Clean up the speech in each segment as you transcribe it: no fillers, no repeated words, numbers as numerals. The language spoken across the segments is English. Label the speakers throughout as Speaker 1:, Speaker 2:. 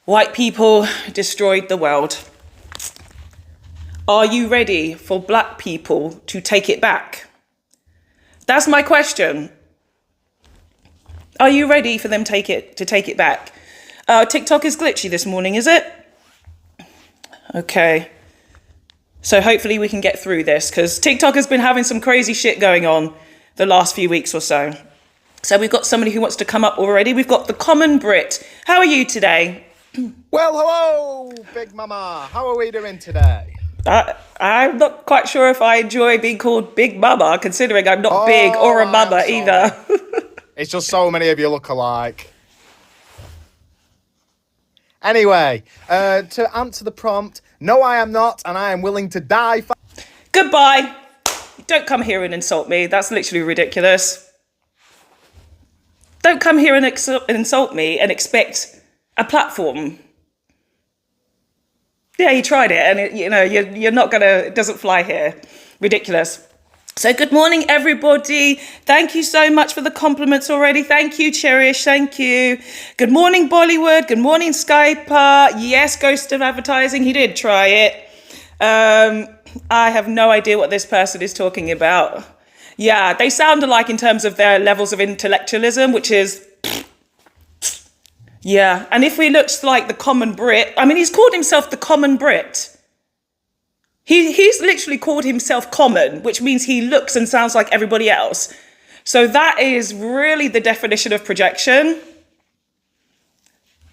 Speaker 1: White people destroyed the world. Are you ready for black people to take it back? That's my question. Are you ready for them to take it back? TikTok is glitchy this morning, is it? Okay. So hopefully we can get through this because TikTok has been having some crazy shit going on the last few weeks or so. So we've got somebody who wants to come up already. We've got the Common Brit. How are you today?
Speaker 2: Well, hello, Big Mama. How are we doing today?
Speaker 1: I'm not quite sure if I enjoy being called Big Mama, considering I'm not big or a mama either.
Speaker 2: It's just so many of you look alike. Anyway, to answer the prompt, no, I am not, and I am willing to die for...
Speaker 1: Goodbye. Don't come here and insult me. That's literally ridiculous. Don't come here and insult me and expect a platform. Yeah, you tried it, and you're not gonna. It doesn't fly here. Ridiculous. So good morning, everybody. Thank you so much for the compliments already. Thank you, Cherish. Thank you. Good morning, Bollywood. Good morning, Skyper. Yes, Ghost of Advertising. He did try it. I have no idea what this person is talking about. Yeah, they sound alike in terms of their levels of intellectualism, which is... Yeah, and if he looks like the Common Brit, I mean, he's called himself the Common Brit. He's literally called himself common, which means he looks and sounds like everybody else. So that is really the definition of projection,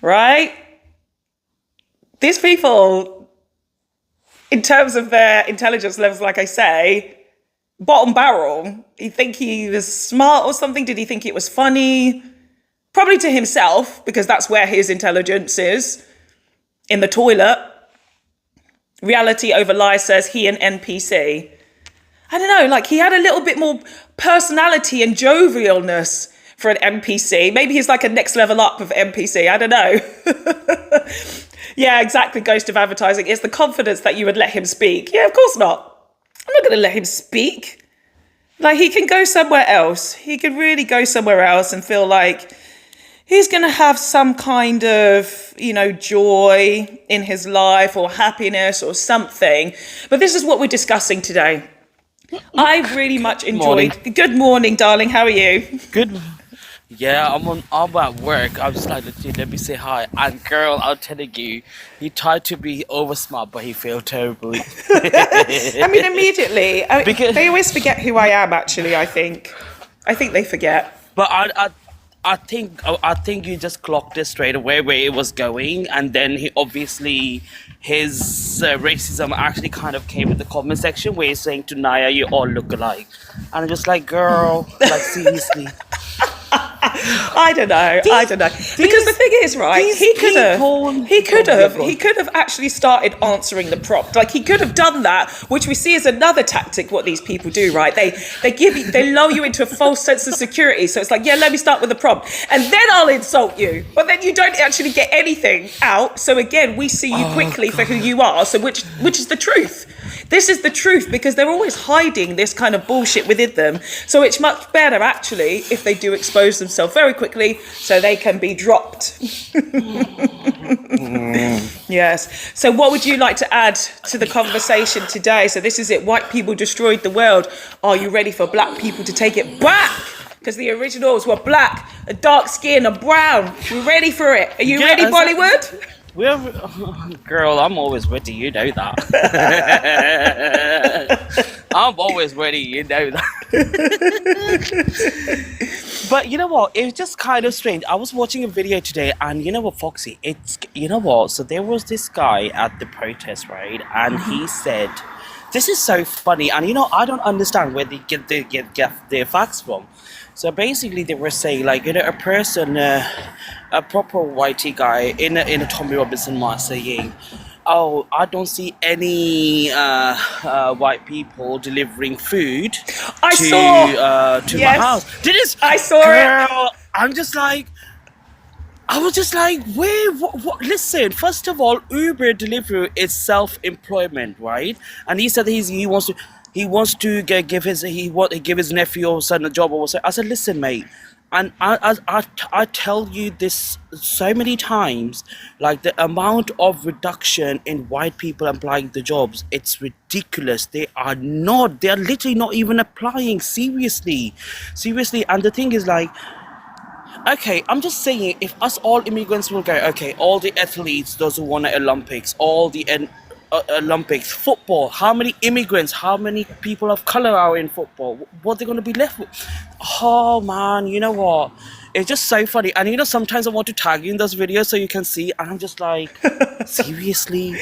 Speaker 1: right? These people, in terms of their intelligence levels, like I say, bottom barrel. You think he was smart or something? Did he think it was funny? Probably to himself, because that's where his intelligence is, in the toilet. Reality over lies says he an NPC. I don't know, like he had a little bit more personality and jovialness for an NPC. Maybe he's like a next level up of NPC, I don't know. Yeah, exactly, Ghost of Advertising. It's the confidence that you would let him speak. Yeah, of course not. I'm not going to let him speak. Like he can go somewhere else. He could really go somewhere else and feel like he's going to have some kind of, joy in his life or happiness or something. But this is what we're discussing today. I really much enjoyed... Good morning, darling. How are you?
Speaker 3: Good. Yeah, I'm at work. I'm just like, let me say hi. And girl, I'm telling you, he tried to be over smart, but he failed terribly.
Speaker 1: I mean, immediately. Because they always forget who I am, actually, I think. I think they forget.
Speaker 3: But I think you just clocked it straight away where it was going, and then his racism actually kind of came in the comment section where he's saying to Naya, "You all look alike," and I'm just like, girl, like seriously.
Speaker 1: I don't know. Because the thing is, right, he could have actually started answering the prompt. Like he could have done that, which we see as another tactic. What these people do, right? They lull you into a false sense of security. So it's like, yeah, let me start with the prompt, and then I'll insult you. But then you don't actually get anything out. So again, we see you quickly for who you are. So which is the truth? This is the truth because they're always hiding this kind of bullshit within them. So it's much better actually if they do expose themselves very quickly so they can be dropped. Yes. So what would you like to add to the conversation today? So this is it. White people destroyed the world. Are you ready for black people to take it back? Because the originals were black, a dark skin, a brown. We're ready for it. Are you ready, Bollywood?
Speaker 3: Girl, I'm always ready, you know that. I'm always ready, you know that. But you know what? It was just kind of strange. I was watching a video today, and you know what, Foxy? So there was this guy at the protest, right? And he said, this is so funny. And I don't understand where they get their facts from. So basically, they were saying, like, a person, a proper whitey guy in a Tommy Robinson mask saying, "Oh, I don't see any white people delivering food to my house."
Speaker 1: I saw it.
Speaker 3: I'm just like, I was just like, where? What? Listen, first of all, Uber delivery is self-employment, right? And he said he wants to give his nephew or son a job or whatever. I said, listen, mate, And I tell you this so many times, like the amount of reduction in white people applying the jobs, it's ridiculous. They are literally not even applying, seriously. And the thing is, like, okay, I'm just saying, if us all immigrants will go, okay, all the athletes, those who won the Olympics, all the Olympics, football, how many immigrants, how many people of color are in football? What they're going to be left with? Oh man, you know what? It's just so funny. And sometimes I want to tag you in those videos so you can see, and I'm just like, seriously?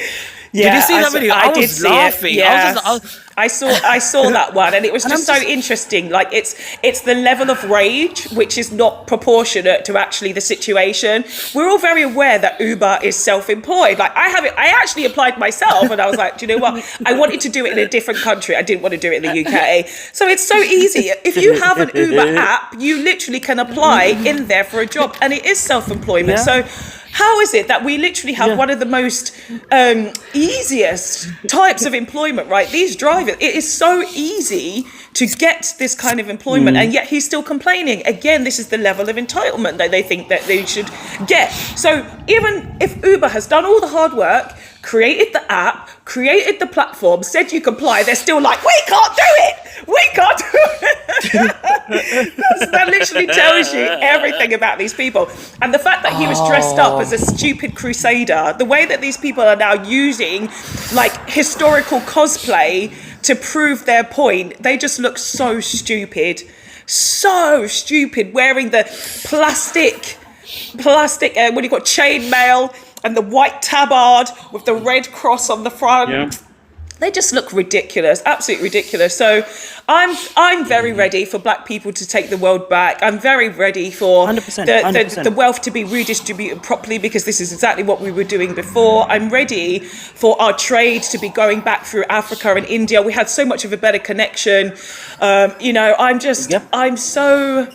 Speaker 3: Did you see that video? I
Speaker 1: did
Speaker 3: was
Speaker 1: see
Speaker 3: laughing.
Speaker 1: it. Yes.
Speaker 3: I was just,
Speaker 1: I saw that one, and it was
Speaker 3: And
Speaker 1: just
Speaker 3: I'm
Speaker 1: so
Speaker 3: just-
Speaker 1: interesting. Like it's the level of rage which is not proportionate to actually the situation. We're all very aware that Uber is self-employed. Like I actually applied myself, and I was like, do you know what? I wanted to do it in a different country. I didn't want to do it in the UK. So it's so easy. If you have an Uber app, you literally can apply in there for a job, and it is self-employment.
Speaker 3: Yeah.
Speaker 1: So how is it that we literally have one of the most easiest types of employment, right? These drivers, it is so easy to get this kind of employment, and yet he's still complaining. Again, this is the level of entitlement that they think that they should get. So even if Uber has done all the hard work, created the app, created the platform, said you comply, they're still like, we can't do it! We can't do it! That literally tells you everything about these people. And the fact that he was dressed up as a stupid crusader, the way that these people are now using like historical cosplay to prove their point, they just look so stupid. So stupid, wearing the plastic, what do you got, chainmail and the white tabard with the red cross on the front.
Speaker 3: Yeah.
Speaker 1: They just look ridiculous, absolutely ridiculous. So I'm very ready for black people to take the world back. I'm very ready for
Speaker 3: 100%.
Speaker 1: the wealth to be redistributed properly, because this is exactly what we were doing before. I'm ready for our trade to be going back through Africa and India. We had so much of a better connection. I'm so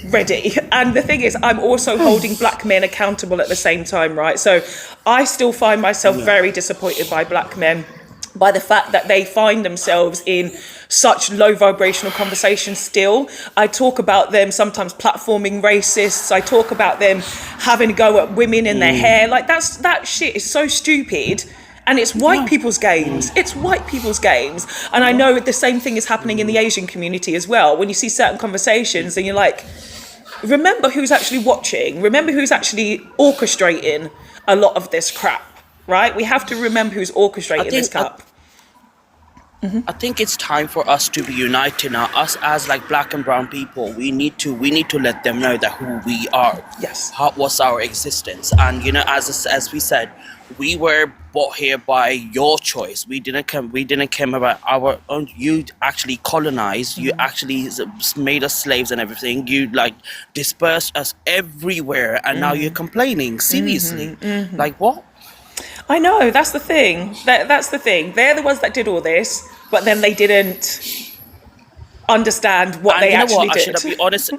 Speaker 1: ready. And the thing is, I'm also holding black men accountable at the same time, right? So I still find myself very disappointed by black men, by the fact that they find themselves in such low vibrational conversations still. I talk about them sometimes platforming racists. I talk about them having a go at women in their hair. Like that shit is so stupid. And it's white people's games. It's white people's games. And I know the same thing is happening in the Asian community as well. When you see certain conversations and you're like, remember who's actually watching. Remember who's actually orchestrating a lot of this crap. Right? We have to remember who's orchestrating this crap.
Speaker 3: I think it's time for us to be united now. Us as like black and brown people, we need to let them know that who we are.
Speaker 1: Yes.
Speaker 3: What's our existence? And as we said, we were brought here by your choice. We didn't come about our own. You actually colonized. You actually made us slaves and everything. You like dispersed us everywhere, and now you're complaining. Seriously, like what?
Speaker 1: I know, that's the thing. That's the thing. They're the ones that did all this, but then they didn't understand what they actually did.
Speaker 3: I should be honest.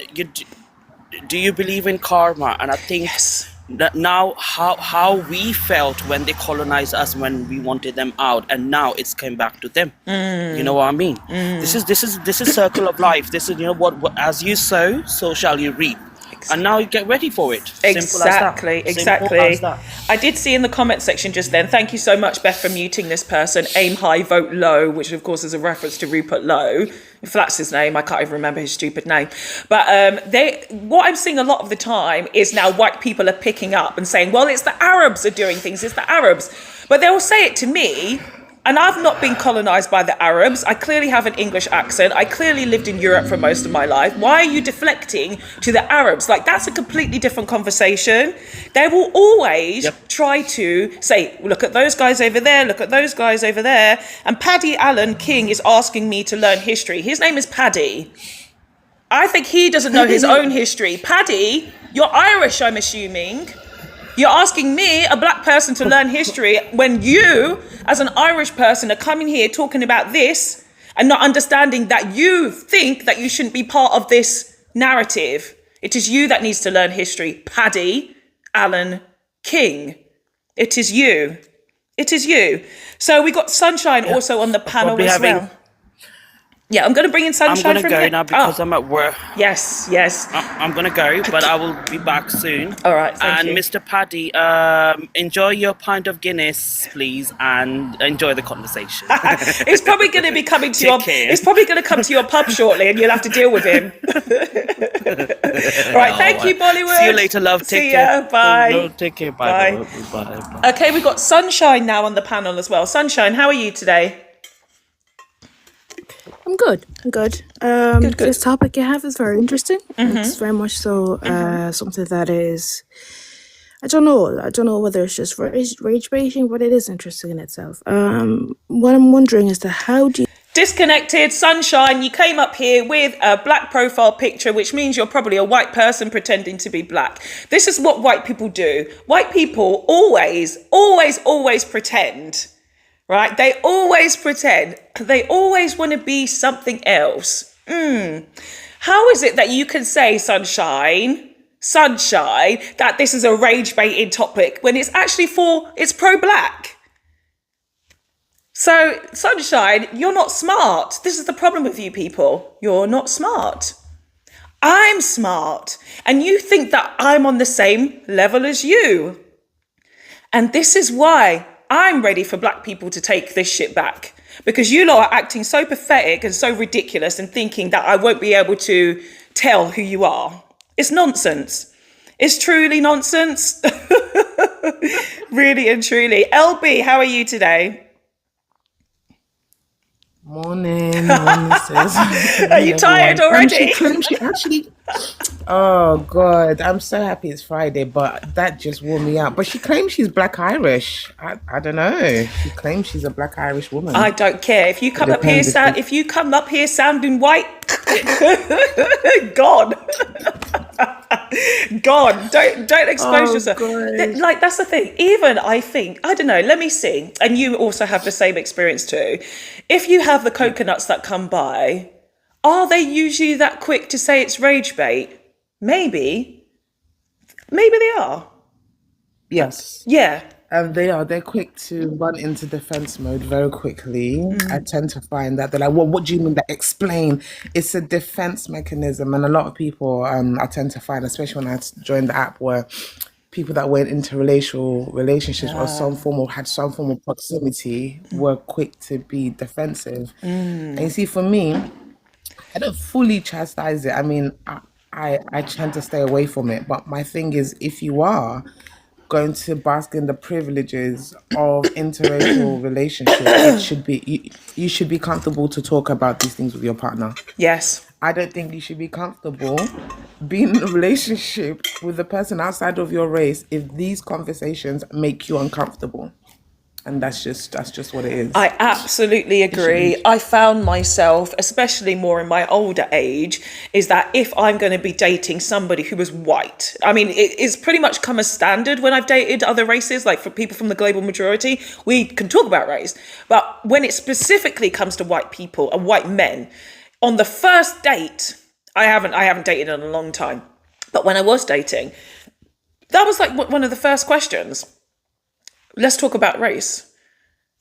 Speaker 3: Do you believe in karma? And I think
Speaker 1: Yes.
Speaker 3: that now how we felt when they colonized us, when we wanted them out, and now it's came back to them. You know what I mean? This is circle of life. This is what as you sow, so shall you reap. And now you get ready for it.
Speaker 1: Exactly.
Speaker 3: Simple as that.
Speaker 1: I did see in the comment section just then, thank you so much, Beth, for muting this person, aim high, vote low, which of course is a reference to Rupert Lowe. If that's his name, I can't even remember his stupid name. But what I'm seeing a lot of the time is now white people are picking up and saying, well, it's the Arabs are doing things, it's the Arabs. But they will say it to me, and I've not been colonized by the Arabs. I clearly have an English accent. I clearly lived in Europe for most of my life. Why are you deflecting to the Arabs? Like, that's a completely different conversation. They will always try to say, look at those guys over there, look at those guys over there. And Paddy Allen King is asking me to learn history. His name is Paddy. I think he doesn't know his own history. Paddy, you're Irish, I'm assuming. You're asking me, a black person, to learn history when you, as an Irish person, are coming here talking about this and not understanding that you think that you shouldn't be part of this narrative. It is you that needs to learn history. Paddy Allen King. It is you. It is you. So we got Sunshine also on the panel as well. Yeah, I'm going to bring in
Speaker 3: I'm
Speaker 1: Sunshine
Speaker 3: gonna
Speaker 1: from
Speaker 3: go
Speaker 1: here.
Speaker 3: now because
Speaker 1: Oh,
Speaker 3: I'm at work.
Speaker 1: yes, yes.
Speaker 3: I'm gonna go, but I will be back soon.
Speaker 1: All right, thank
Speaker 3: And
Speaker 1: you.
Speaker 3: Mr. Paddy, enjoy your pint of Guinness, please, and enjoy the conversation.
Speaker 1: He's probably going to be coming to
Speaker 3: Take care.
Speaker 1: He's probably going to come to your pub shortly, and you'll have to deal with him. All right, thank you, Bollywood.
Speaker 3: See you later, love. Take
Speaker 1: See
Speaker 3: care.
Speaker 1: ya. Bye.
Speaker 3: No, take care. Bye.
Speaker 1: Bye.
Speaker 3: Bye. Bye. Bye.
Speaker 1: Okay, we've got Sunshine now on the panel as well. Sunshine, how are you today?
Speaker 4: I'm good. I'm good.
Speaker 1: Good.
Speaker 4: This topic you have is very interesting. It's very much so something that is. I don't know. I don't know whether it's just rage baiting, but it is interesting in itself. What I'm wondering is how do you
Speaker 1: Disconnected. Sunshine, you came up here with a black profile picture, which means you're probably a white person pretending to be black. This is what white people do. White people always pretend, right? They always pretend. They always want to be something else. How is it that you can say, Sunshine, that this is a rage baiting topic when it's actually it's pro-black? So, Sunshine, you're not smart. This is the problem with you people. You're not smart. I'm smart. And you think that I'm on the same level as you. And this is why I'm ready for black people to take this shit back. Because you lot are acting so pathetic and so ridiculous and thinking that I won't be able to tell who you are. It's nonsense. It's truly nonsense. Really and truly. LB, how are you today?
Speaker 5: Morning, sis.
Speaker 1: Are you tired already?
Speaker 5: She actually. Oh God, I'm so happy it's Friday, but that just wore me out. But she claims she's Black Irish. I don't know. She claims she's a Black Irish woman.
Speaker 1: I don't care. If you come up here, if you come up here sounding white, gone. Gone. Don't expose yourself. Like, that's the thing. Even I think, I don't know, let me see. And you also have the same experience too. If you have the coconuts that come by, are they usually that quick to say it's rage bait? Maybe they are.
Speaker 5: Yes.
Speaker 1: Yeah.
Speaker 5: They are. They're quick to run into defense mode very quickly. I tend to find that they're like, well, what do you mean that? Explain. It's a defense mechanism. And a lot of people, I tend to find, especially when I joined the app, where people that went into interracial relationships or had some form of proximity were quick to be defensive. And you see, for me, I don't fully chastise it. I mean, I tend to stay away from it. But my thing is, if you are going to bask in the privileges of interracial relationship, it should be you should be comfortable to talk about these things with your partner.
Speaker 1: Yes.
Speaker 5: I don't think you should be comfortable being in a relationship with a person outside of your race if these conversations make you uncomfortable. And that's just what it is.
Speaker 1: I absolutely agree. I found myself, especially more in my older age, is that if I'm going to be dating somebody who is white, I mean, it's pretty much come as standard when I've dated other races, like for people from the global majority, we can talk about race. But when it specifically comes to white people and white men, on the first date, I haven't dated in a long time, but when I was dating, that was like one of the first questions. Let's talk about race.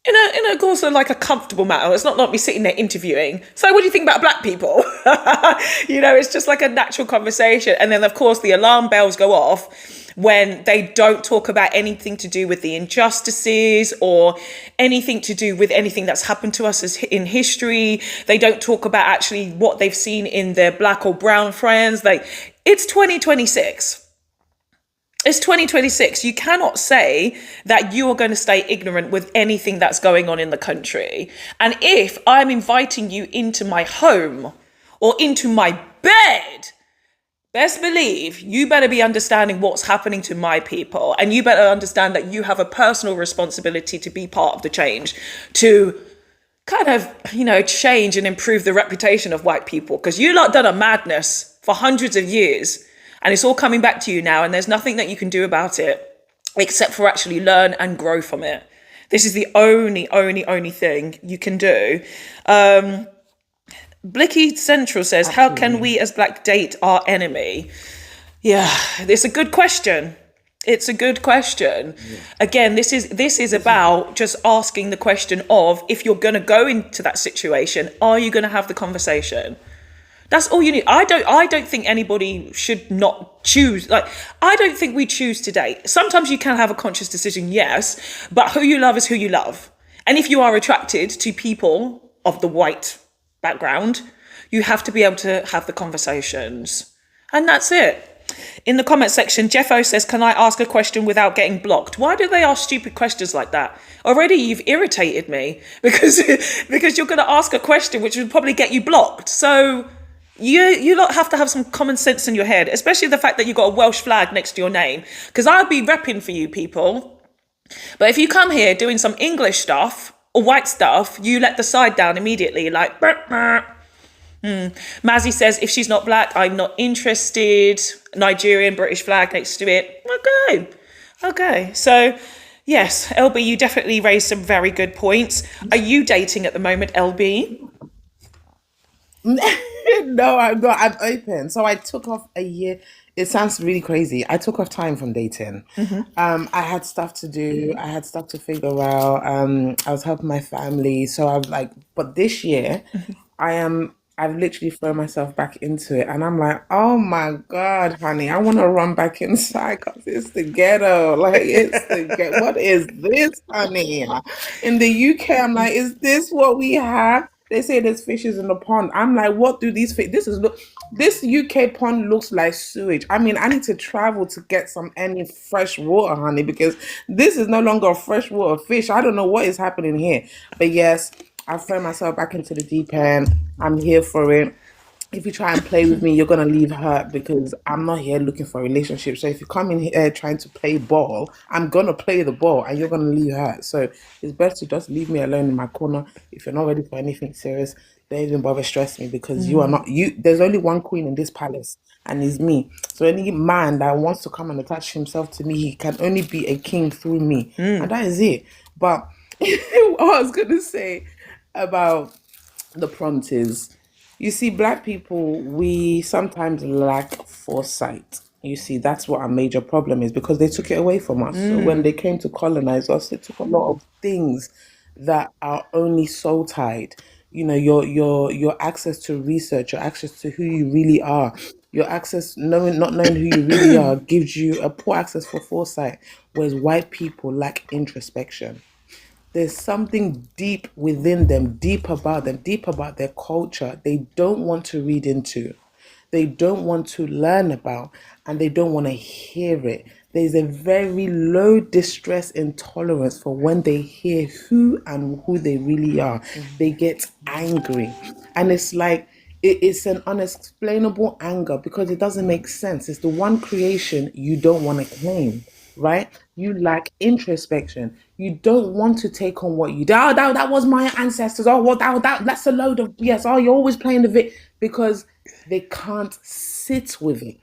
Speaker 1: In a course of like a comfortable manner. It's not like me sitting there interviewing. So what do you think about black people? It's just like a natural conversation. And then of course the alarm bells go off when they don't talk about anything to do with the injustices or anything to do with anything that's happened to us in history. They don't talk about actually what they've seen in their black or brown friends. Like, it's 2026. It's 2026. You cannot say that you are going to stay ignorant with anything that's going on in the country. And if I'm inviting you into my home or into my bed, best believe you better be understanding what's happening to my people. And you better understand that you have a personal responsibility to be part of the change, to kind of, change and improve the reputation of white people. Because you lot done a madness for hundreds of years. And it's all coming back to you now, and there's nothing that you can do about it except for actually learn and grow from it. This is the only thing you can do. Blicky Central says, how can we as black date our enemy? Yeah, it's a good question. It's a good question. Again, this is about just asking the question of, if you're going to go into that situation, are you going to have the conversation? That's all you need. I don't think anybody should not choose. Like, I don't think we choose to date. Sometimes you can have a conscious decision, yes, but who you love is who you love. And if you are attracted to people of the white background, you have to be able to have the conversations. And that's it. In the comment section, Jeffo says, can I ask a question without getting blocked? Why do they ask stupid questions like that? Already you've irritated me because you're going to ask a question which would probably get you blocked. So you lot have to have some common sense in your head, especially the fact that you've got a Welsh flag next to your name, because I'll be repping for you people. But if you come here doing some English stuff or white stuff, you let the side down immediately, like, burp, burp. Mazzy says, if she's not black, I'm not interested. Nigerian, British flag next to it. Okay. So, yes, LB, you definitely raised some very good points. Are you dating at the moment, LB?
Speaker 5: No, I'm not. I'm open. So I took off a year. It sounds really crazy. I took off time from dating. I had stuff to do. I had stuff to figure out. I was helping my family. So I was like, but this year, I've literally thrown myself back into it. And I'm like, oh my God, honey, I want to run back inside because it's the ghetto. Like, it's the ghetto. What is this, honey? In the UK, I'm like, is this what we have? They say there's fishes in the pond. I'm like, what do these fish? This UK pond looks like sewage. I mean, I need to travel to get any fresh water, honey, because this is no longer a freshwater fish. I don't know what is happening here. But yes, I've thrown myself back into the deep end. I'm here for it. If you try and play with me, you're going to leave hurt because I'm not here looking for a relationship. So if you come in here trying to play ball, I'm going to play the ball and you're going to leave hurt. So it's best to just leave me alone in my corner. If you're not ready for anything serious, don't even bother stressing me because you are not, there's only one queen in this palace and it's me. So any man that wants to come and attach himself to me, he can only be a king through me. And that is it. But what I was going to say about the prompt is, you see, black people, we sometimes lack foresight. You see, that's what our major problem is because they took it away from us. So when they came to colonize us, they took a lot of things that are only soul tied. You know, your access to research, your access to who you really are, your access not knowing who you really are gives you a poor access for foresight, whereas white people lack introspection. There's something deep within them, deep about them, deep about their culture. They don't want to read into, they don't want to learn about, and they don't want to hear it. There's a very low distress intolerance for when they hear who they really are. They get angry. And it's like, it's an unexplainable anger because it doesn't make sense. It's the one creation you don't want to claim, right? You lack introspection. You don't want to take on what you do. Oh, that was my ancestors. Oh, well, that's a load of BS. Oh, you're always playing the because they can't sit with it.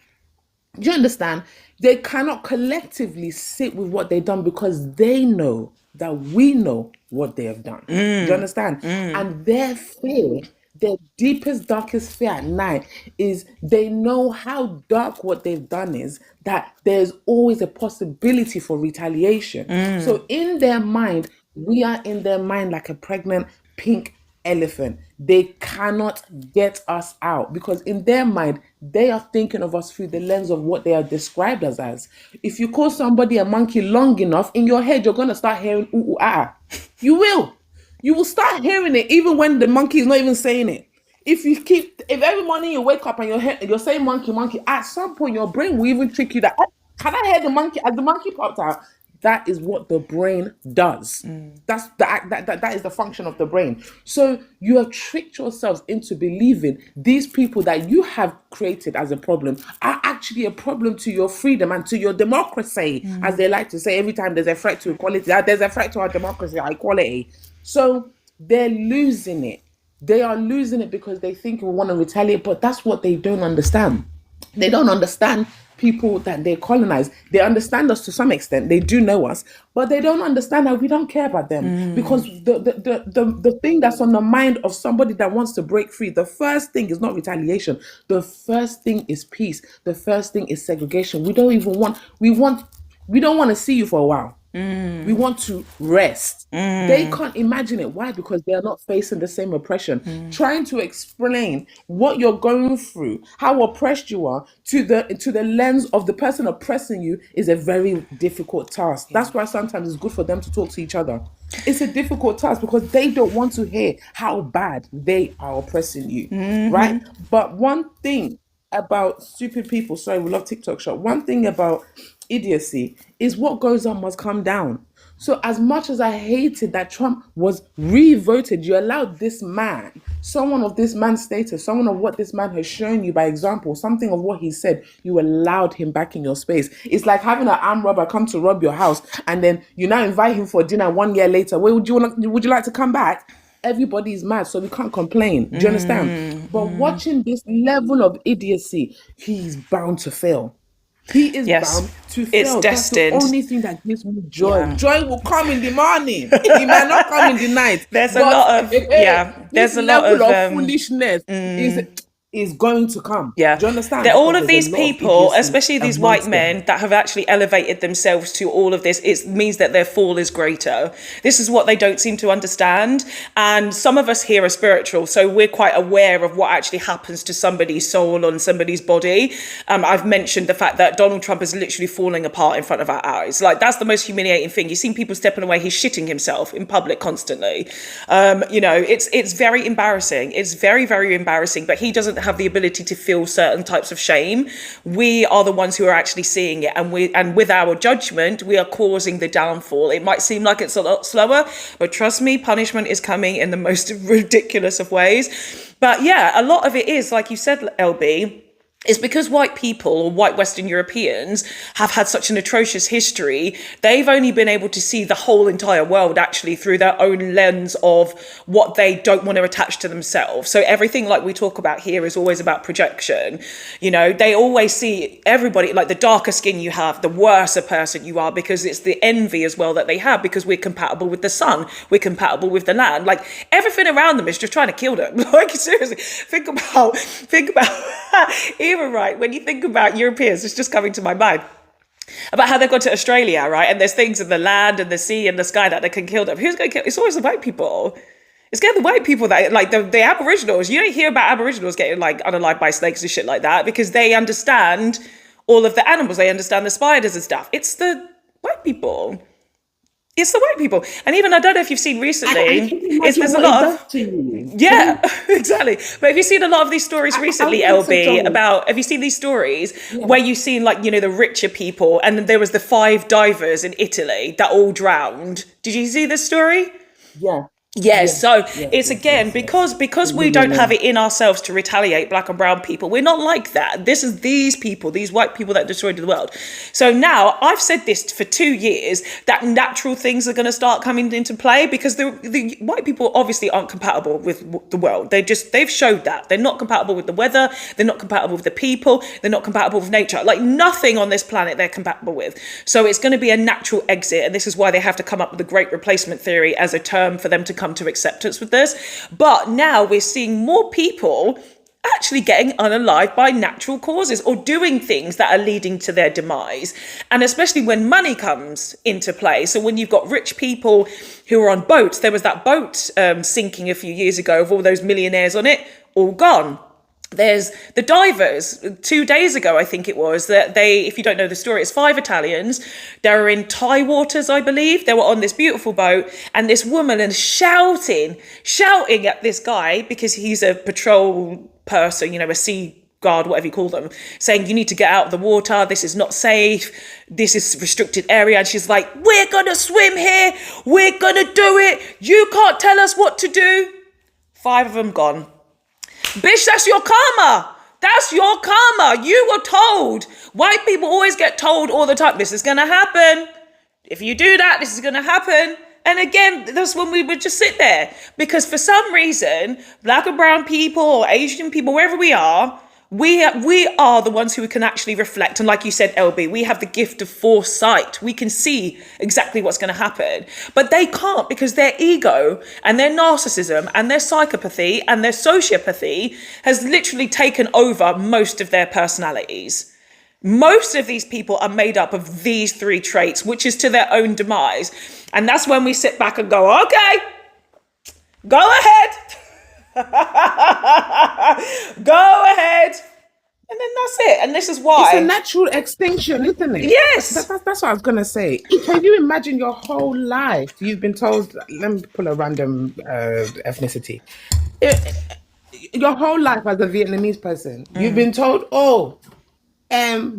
Speaker 5: Do you understand? They cannot collectively sit with what they've done because they know that we know what they have done. Do you understand? And their fear, their deepest, darkest fear at night is they know how dark what they've done is, that there's always a possibility for retaliation. So in their mind, we are in their mind like a pregnant pink elephant. They cannot get us out because in their mind, they are thinking of us through the lens of what they are described as. If you call somebody a monkey long enough, in your head, you're going to start hearing ooh, ooh, ah. You will. You will start hearing it even when the monkey is not even saying it. If every morning you wake up and you're saying monkey, monkey, at some point your brain will even trick you that, can I hear the monkey? As the monkey popped out, that is what the brain does. That's that is the function of the brain. So you have tricked yourselves into believing these people that you have created as a problem are actually a problem to your freedom and to your democracy, as they like to say every time there's a threat to equality. There's a threat to our democracy, our equality. So they're losing it. They are losing it because they think we want to retaliate, but that's what they don't understand. They don't understand people that they colonize. They understand us to some extent. They do know us, but they don't understand that we don't care about them because the thing that's on the mind of somebody that wants to break free, the first thing is not retaliation. The first thing is peace. The first thing is segregation. We want We don't want to see you for a while. We want to rest. They can't imagine it. Why? Because they are not facing the same oppression. Trying to explain what you're going through, how oppressed you are, to the lens of the person oppressing you is a very difficult task. That's why sometimes it's good for them to talk to each other. It's a difficult task because they don't want to hear how bad they are oppressing you, right? But one thing about stupid people, sorry, we love TikTok shop. One thing about idiocy is what goes on must come down. So as much as I hated that Trump was re-voted, you allowed this man, someone of this man's status, someone of what this man has shown you by example, something of what he said, you allowed him back in your space. It's like having an armed robber come to rob your house and then you now invite him for dinner 1 year later. Where would you like to come back? Everybody's mad, so we can't complain. Do you understand? But watching this level of idiocy, he's bound to fail. He is
Speaker 1: Yes,
Speaker 5: bound to
Speaker 1: it's
Speaker 5: fail. That's the
Speaker 1: destined.
Speaker 5: only thing that gives me joy.
Speaker 1: Yeah.
Speaker 5: Joy will come in the morning. It might not come in the night.
Speaker 1: There's a
Speaker 5: But,
Speaker 1: lot of- there's
Speaker 5: this
Speaker 1: a lot
Speaker 5: level
Speaker 1: of,
Speaker 5: foolishness is going to come.
Speaker 1: Yeah.
Speaker 5: Do you understand?
Speaker 1: That all
Speaker 5: Because
Speaker 1: of
Speaker 5: there's
Speaker 1: these
Speaker 5: a lot of
Speaker 1: people,
Speaker 5: idiocy
Speaker 1: especially these white
Speaker 5: amongst them.
Speaker 1: men that have actually elevated themselves to all of this, it means that their fall is greater. This is what they don't seem to understand. And some of us here are spiritual, so we're quite aware of what actually happens to somebody's soul and somebody's body. I've mentioned the fact that Donald Trump is literally falling apart in front of our eyes. Like, that's the most humiliating thing. You've seen people stepping away. He's shitting himself in public constantly. It's very embarrassing. It's very, very embarrassing. But he doesn't have the ability to feel certain types of shame. We are the ones who are actually seeing it, and with our judgment, we are causing the downfall. It might seem like it's a lot slower, but trust me, punishment is coming in the most ridiculous of ways. But yeah, a lot of it is, like you said, LB, it's because white people or white Western Europeans have had such an atrocious history. They've only been able to see the whole entire world actually through their own lens of what they don't want to attach to themselves. So everything like we talk about here is always about projection. They always see everybody, like the darker skin you have, the worse a person you are, because it's the envy as well that they have, because we're compatible with the sun, we're compatible with the land. Like everything around them is just trying to kill them. Like seriously, think about even right, when you think about Europeans, it's just coming to my mind about how they've gone to Australia, right? And there's things in the land and the sea and the sky that they can kill them. Who's going to kill? It's always the white people. It's getting the white people that, like the Aboriginals. You don't hear about Aboriginals getting like unalived by snakes and shit like that because they understand all of the animals. They understand the spiders and stuff. It's the white people. It's the white people. And even, I don't know if you've seen recently, there's a lot of, yeah, exactly. But have you seen a lot of these stories recently, LB, about, have you seen these stories where you've seen like, the richer people, and then there was the 5 divers in Italy that all drowned. Did you see this story?
Speaker 5: Yeah.
Speaker 1: Yes, so it's again because we don't have it in ourselves to retaliate black and brown people. We're not like that. This is these people, these white people that destroyed the world. So now I've said this for 2 years that natural things are going to start coming into play because the white people obviously aren't compatible with the world. They've showed that they're not compatible with the weather. They're not compatible with the people. They're not compatible with nature. Like nothing on this planet they're compatible with. So it's going to be a natural exit, and this is why they have to come up with the great replacement theory as a term for them to come to acceptance with this. But now we're seeing more people actually getting unalived by natural causes or doing things that are leading to their demise. And especially when money comes into play. So when you've got rich people who are on boats, there was that boat sinking a few years ago of all those millionaires on it, all gone. There's the divers 2 days ago, I think it was, that if you don't know the story, it's 5 Italians. They were in Thai waters, I believe. They were on this beautiful boat, and this woman is shouting at this guy because he's a patrol person, a sea guard, whatever you call them, saying you need to get out of the water. This is not safe. This is restricted area. And she's like, we're going to swim here. We're going to do it. You can't tell us what to do. 5 of them gone. Bitch, that's your karma. That's your karma. You were told. White people always get told all the time, this is going to happen. If you do that, this is going to happen. And again, that's when we would just sit there. Because for some reason, black and brown people or Asian people, wherever we are the ones who can actually reflect. And like you said, LB, we have the gift of foresight. We can see exactly what's going to happen. But they can't, because their ego and their narcissism and their psychopathy and their sociopathy has literally taken over most of their personalities. Most of these people are made up of these three traits, which is to their own demise. And that's when we sit back and go, okay, go ahead. Go ahead. And then that's it. And this is
Speaker 5: It's a
Speaker 1: why.
Speaker 5: natural extinction, isn't it?
Speaker 1: Yes.
Speaker 5: That's what I was gonna say. Can you imagine your whole life you've been told? Let me pull a random ethnicity. Your whole life as a Vietnamese person, you've been told, "Oh,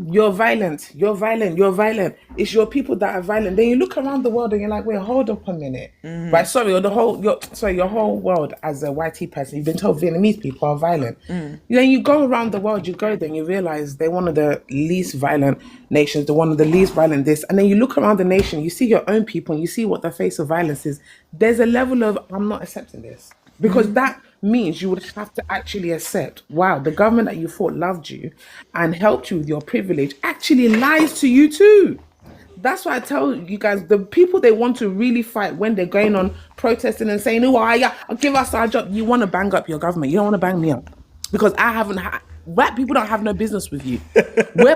Speaker 5: you're violent, you're violent, you're violent. It's your people that are violent." Then you look around the world and you're like, "Wait, hold up a minute, right? Sorry, your whole world as a YT person, you've been told Vietnamese people are violent. Then you go around the world, you go there, and you realize they're one of the least violent nations, they're one of the least violent this, and then you look around the nation, you see your own people, and you see what the face of violence is. There's a level of I'm not accepting this because that means you would have to actually accept, wow, the government that you thought loved you and helped you with your privilege actually lies to you too. That's why I tell you guys, the people they want to really fight when they're going on protesting and saying, "Oh, yeah, give us our job." You want to bang up your government. You don't want to bang me up because I haven't had. White people don't have no business with you. We're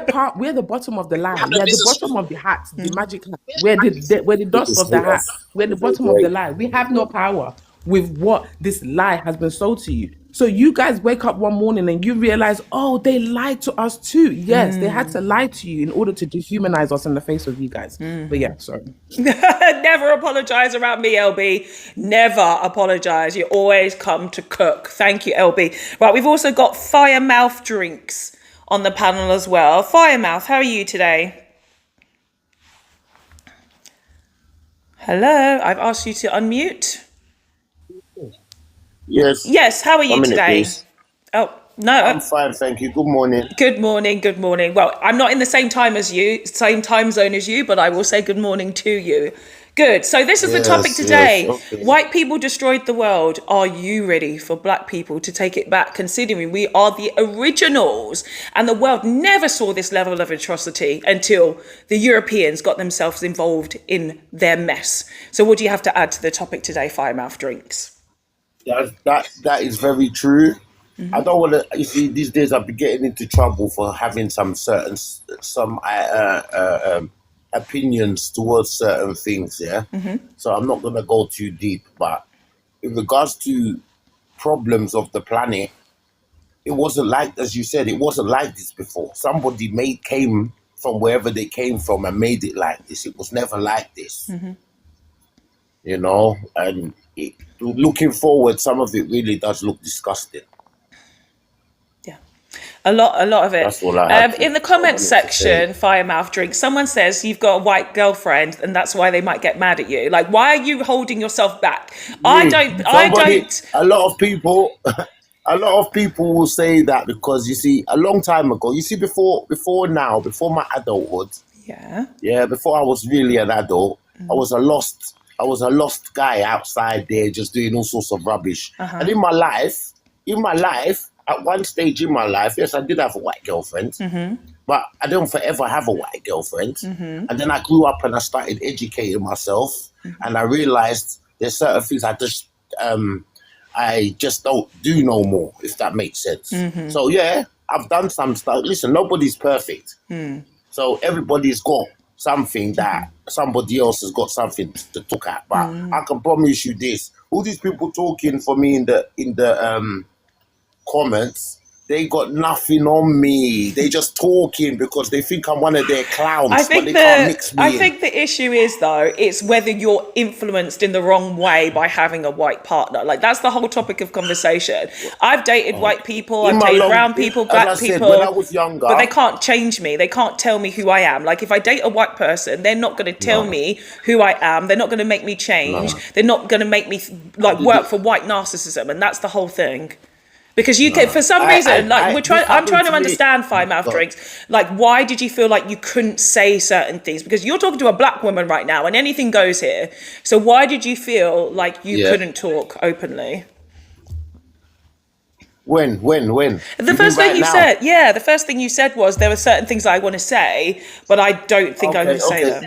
Speaker 5: the bottom of the line. We're the bottom of the hat, the magic hat. We're the dust of the hat. We're the bottom of the line. We have no power with what this lie has been sold to you. So you guys wake up one morning and you realize, oh, they lied to us too. Yes, they had to lie to you in order to dehumanize us in the face of you guys. But yeah, sorry.
Speaker 1: Never apologize around me, LB. Never apologize. You always come to cook. Thank you, LB. Right, we've also got Firemouth Drinks on the panel as well. Firemouth, how are you today? Hello, I've asked you to unmute.
Speaker 6: Yes.
Speaker 1: Yes, how are you
Speaker 6: 1 minute,
Speaker 1: today?
Speaker 6: please.
Speaker 1: Oh, no.
Speaker 6: I'm fine, thank you. Good morning.
Speaker 1: Good morning, good morning. Well, I'm not in the same time zone as you, but I will say good morning to you. Good. So this is the topic
Speaker 6: Yes,
Speaker 1: today.
Speaker 6: yes, okay.
Speaker 1: White people destroyed the world. Are you ready for black people to take it back, considering we are the originals and the world never saw this level of atrocity until the Europeans got themselves involved in their mess. So what do you have to add to the topic today, Firemouth Drinks?
Speaker 6: That is very true. I don't want to. You see, these days I've been getting into trouble for having some opinions towards certain things. Yeah. So I'm not gonna go too deep. But in regards to problems of the planet, it wasn't like, as you said, it wasn't like this before. Somebody came from wherever they came from and made it like this. It was never like this. You know, and looking forward, some of it really does look disgusting.
Speaker 1: Yeah, a lot of it.
Speaker 6: That's all I have
Speaker 1: In the comments section, Firemouth Drinks, someone says you've got a white girlfriend and that's why they might get mad at you. Like, why are you holding yourself back? I don't.
Speaker 6: A lot of people will say that because, you see, a long time ago, you see, before my adulthood, before I was really an adult, I was a lost guy outside there just doing all sorts of rubbish. And in my life, at one stage in my life, yes, I did have a white girlfriend, but I didn't forever have a white girlfriend. And then I grew up and I started educating myself, and I realized there's certain things I just don't do no more, if that makes sense. So yeah, I've done some stuff. Listen, nobody's perfect. So everybody's got something that somebody else has got something to talk at. But I can promise you this: all these people talking for me in the comments, they got nothing on me. They just talking because they think I'm one of their clowns, but they can't mix me in.
Speaker 1: think the issue is, though, it's whether you're influenced in the wrong way by having a white partner. Like, that's the whole topic of conversation. I've dated white people, I've dated brown people, black people,
Speaker 6: when I was younger,
Speaker 1: but they can't change me. They can't tell me who I am. Like, if I date a white person, they're not going to tell me who I am. They're not going to make me change. They're not going to make me work for white narcissism, and that's the whole thing. Because you can, for some reason, I'm trying to understand Firemouth Drinks. Like, why did you feel like you couldn't say certain things? Because you're talking to a black woman right now, and anything goes here. So why did you feel like you couldn't talk openly?
Speaker 6: When?
Speaker 1: The first thing you said, the first thing you said was there were certain things I want to say, but I don't think I can say them.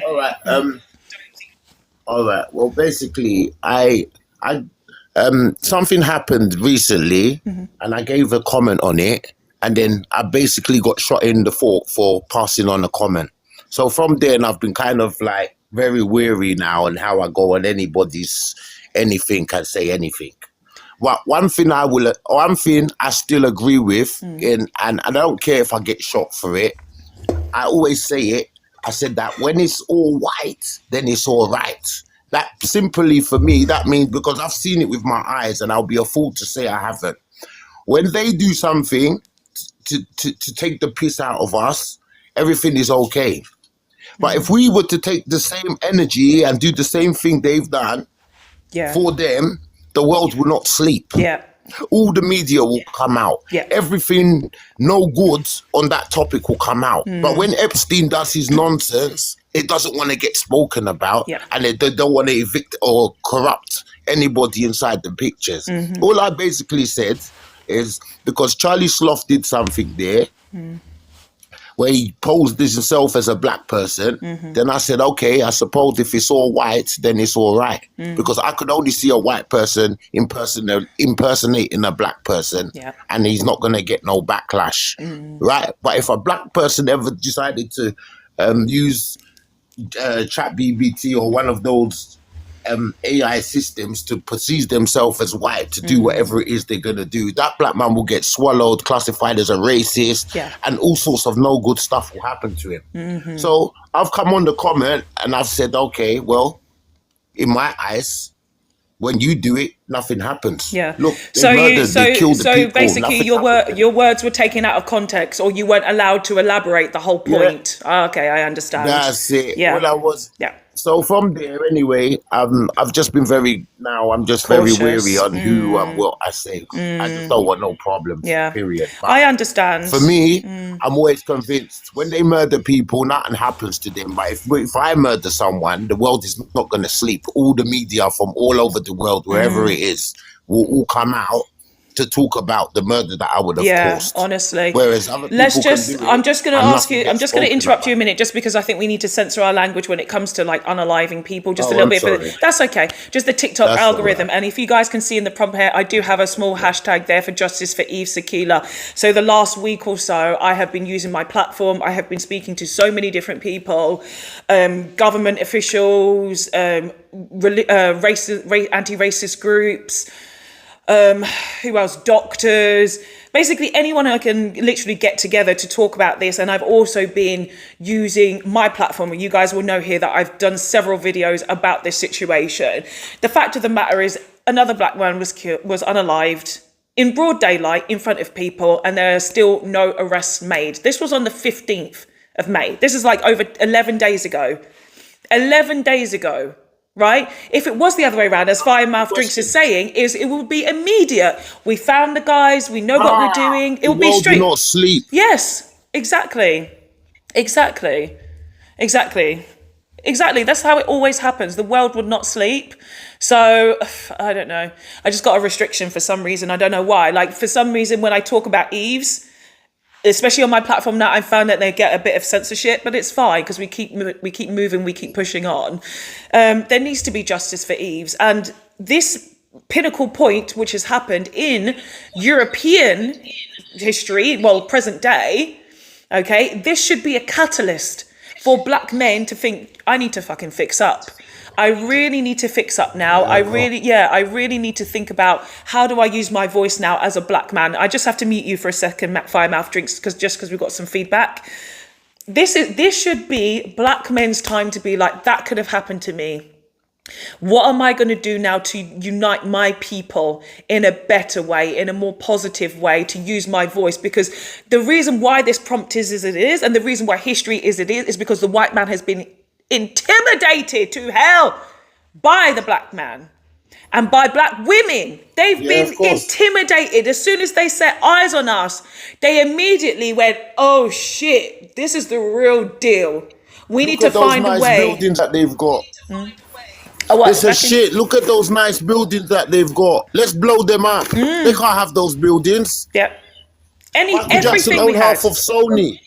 Speaker 6: All right. Well, basically, something happened recently, and I gave a comment on it, And then I basically got shot in the foot for passing on a comment. So from then, I've been kind of like very weary now on how I go on anybody's anything and say anything. But one thing I still agree with, and I don't care if I get shot for it. I always say it. I said that when it's all white, then it's all right. That simply for me, that means because I've seen it with my eyes, and I'll be a fool to say I haven't. When they do something to take the piss out of us, everything is okay. But if we were to take the same energy and do the same thing they've done for them, the world will not sleep.
Speaker 1: Yeah.
Speaker 6: All the media will come out.
Speaker 1: Yeah.
Speaker 6: Everything, no good on that topic will come out. But when Epstein does his nonsense, it doesn't want to get spoken about, and they don't want to evict or corrupt anybody inside the pictures. All I basically said is because Charlie Sloth did something there, where he posed himself as a black person, then I said, okay, I suppose if it's all white, then it's all right. Because I could only see a white person impersonating a black person, and he's not going to get no backlash, right? But if a black person ever decided to use ChatGPT or one of those AI systems to perceive themselves as white to do whatever it is they're going to do, that black man will get swallowed, classified as a racist, and all sorts of no good stuff will happen to him. So I've come on the comment and I've said, okay, well, in my eyes, when you do it, nothing happens.
Speaker 1: Yeah.
Speaker 6: Look, they killed the people.
Speaker 1: Basically, your words were taken out of context, or you weren't allowed to elaborate the whole point. Okay, I understand.
Speaker 6: That's it.
Speaker 1: Yeah.
Speaker 6: Well, I was.
Speaker 1: Yeah.
Speaker 6: So from there, anyway, I've just been very
Speaker 1: Cautious.
Speaker 6: wary on who and what I say. I just don't want no problems.
Speaker 1: Yeah.
Speaker 6: Period. But
Speaker 1: I understand.
Speaker 6: for me, I'm always convinced when they murder people, nothing happens to them. But if I murder someone, the world is not going to sleep. All the media from all over the world, wherever it is, will all come out to talk about the murder that I would have caused.
Speaker 1: Honestly.
Speaker 6: Whereas other people
Speaker 1: I'm just going to ask you, I'm just going to interrupt you a
Speaker 6: about.
Speaker 1: minute, just because I think we need to censor our language when it comes to like unaliving people, just a
Speaker 6: Oh,
Speaker 1: little
Speaker 6: I'm
Speaker 1: bit.
Speaker 6: sorry.
Speaker 1: That's okay. Just the TikTok
Speaker 6: That's
Speaker 1: algorithm.
Speaker 6: all right.
Speaker 1: And if you guys can see in the prompt here, I do have a small hashtag there for justice for Eve Sakila. So the last week or so, I have been using my platform. I have been speaking to so many different people, government officials, anti-racist groups, who else? Doctors, basically anyone I can literally get together to talk about this. And I've also been using my platform. You guys will know here that I've done several videos about this situation. The fact of the matter is, another black man was unalived in broad daylight in front of people, and there are still no arrests made. This was on the 15th of May. This is like over 11 days ago. 11 days ago. Right? If it was the other way around, as Firemouth Drinks is saying, it will be immediate. We found the guys, we know what we're doing. It will be straight.
Speaker 6: Do not sleep.
Speaker 1: Yes, exactly. That's how it always happens. The world would not sleep. So I don't know. I just got a restriction for some reason. I don't know why. Like for some reason, when I talk about Eves, especially on my platform now, I found that they get a bit of censorship, but it's fine because we keep moving, we keep pushing on. There needs to be justice for Eves, and this pinnacle point, which has happened in European history, well, present day. Okay, this should be a catalyst for black men to think, I need to fucking fix up. I really need to fix up now. I really need to think about how do I use my voice now as a black man. I just have to mute you for a second, Firemouth Drinks, because we've got some feedback. This should be black men's time to be like, that could have happened to me. What am I going to do now to unite my people in a better way, in a more positive way, to use my voice? Because the reason why this prompt is as it is, and the reason why history is it is because the white man has been intimidated to hell by the black man and by black women. They've been intimidated. As soon as they set eyes on us, they immediately went, oh shit, this is the real deal. We need to find a way.
Speaker 6: Buildings that they've got.
Speaker 1: Oh, what?
Speaker 6: This is shit. Look at those nice buildings that they've got. Let's blow them up. They can't have those buildings.
Speaker 1: Yep.
Speaker 6: Jackson
Speaker 1: Everything we
Speaker 6: owned
Speaker 1: had.
Speaker 6: half of Sony.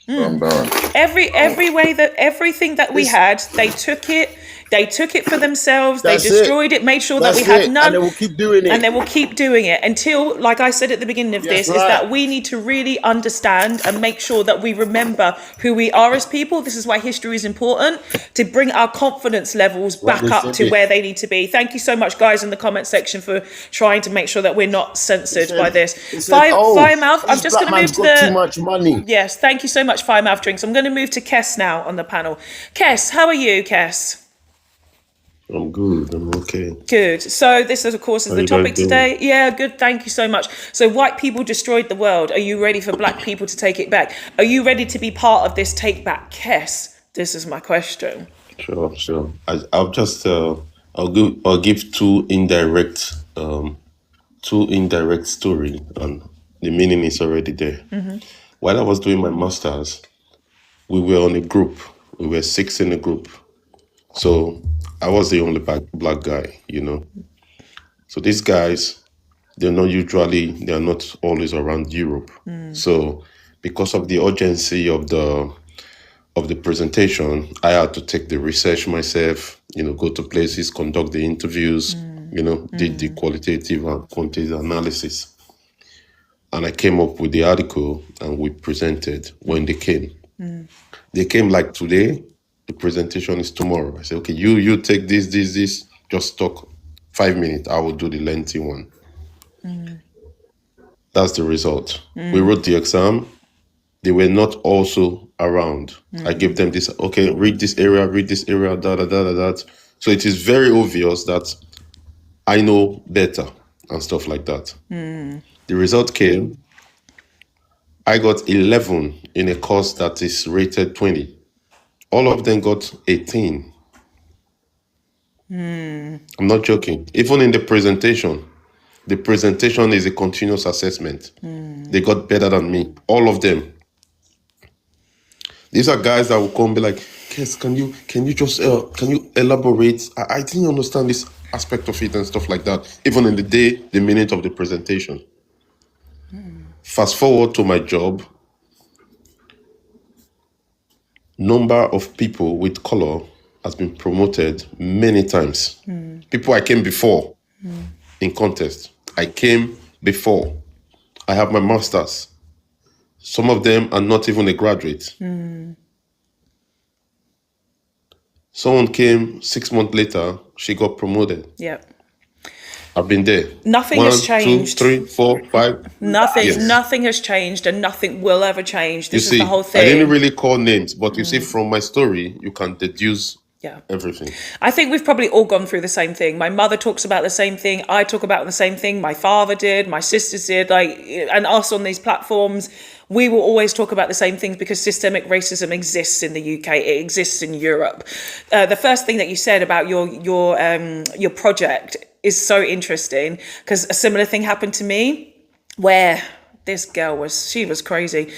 Speaker 1: Everything that we had, they took it. They took it for themselves.
Speaker 6: That's
Speaker 1: they
Speaker 6: it.
Speaker 1: destroyed it, made sure that
Speaker 6: That's
Speaker 1: we had
Speaker 6: it.
Speaker 1: none.
Speaker 6: And they will keep doing it.
Speaker 1: And they will keep doing it until, like I said at the beginning of
Speaker 6: Yes,
Speaker 1: this, is
Speaker 6: right.
Speaker 1: that we need to really understand and make sure that we remember who we are as people. This is why history is important, to bring our confidence levels
Speaker 6: Well,
Speaker 1: back
Speaker 6: this
Speaker 1: up
Speaker 6: is
Speaker 1: to
Speaker 6: it.
Speaker 1: where they need to be. Thank you so much, guys, in the comment section for trying to make sure that we're not censored by this. Firemouth, I'm just going to move to
Speaker 6: got too
Speaker 1: the...
Speaker 6: much money.
Speaker 1: Yes, thank you so much, Firemouth Drinks. I'm going to move to Kess now on the panel. Kess, how are you, Kess?
Speaker 7: I'm good. I'm okay.
Speaker 1: Good. So this is, of course, is
Speaker 7: How
Speaker 1: the
Speaker 7: you guys
Speaker 1: topic
Speaker 7: doing?
Speaker 1: today. Yeah, good. Thank you so much. So white people destroyed the world. Are you ready for black people to take it back? Are you ready to be part of this take back? Kess, this is my question.
Speaker 7: Sure. I'll just I'll give two indirect story, and the meaning is already there. While I was doing my masters, we were on a group. We were 6 in a group. So I was the only black guy, you know. So these guys, they're not always around Europe. So because of the urgency of the presentation, I had to take the research myself, you know, go to places, conduct the interviews, you know, did the qualitative and quantitative analysis. And I came up with the article and we presented when they came. They came like today, the presentation is tomorrow. I said, okay, you take this, just talk 5 minutes, I will do the lengthy one. That's the result. We wrote the exam. They were not also around. I gave them this, okay, read this area, da. So it is very obvious that I know better and stuff like that. The result came, I got 11 in a course that is rated 20. All of them got 18. I'm not joking. Even in the presentation is a continuous assessment. They got better than me, all of them. These are guys that will come and be like, Kes, can you elaborate? I didn't understand this aspect of it and stuff like that. Even in the minute of the presentation. Fast forward to my job. Number of people with color has been promoted many times. People I came before in contest. I came before. I have my masters. Some of them are not even a graduate. Someone came 6 months later, she got promoted.
Speaker 1: Yep.
Speaker 7: I've been there.
Speaker 1: Nothing
Speaker 7: 1,
Speaker 1: has changed.
Speaker 7: 2, 3, 4, 5.
Speaker 1: Nothing has changed, and nothing will ever change. This is the whole thing.
Speaker 7: I didn't really call names, but you see, from my story, you can deduce everything.
Speaker 1: I think we've probably all gone through the same thing. My mother talks about the same thing. I talk about the same thing. My father did. My sisters did. And us on these platforms, we will always talk about the same things because systemic racism exists in the UK. It exists in Europe. The first thing that you said about your project is so interesting because a similar thing happened to me where this girl was crazy.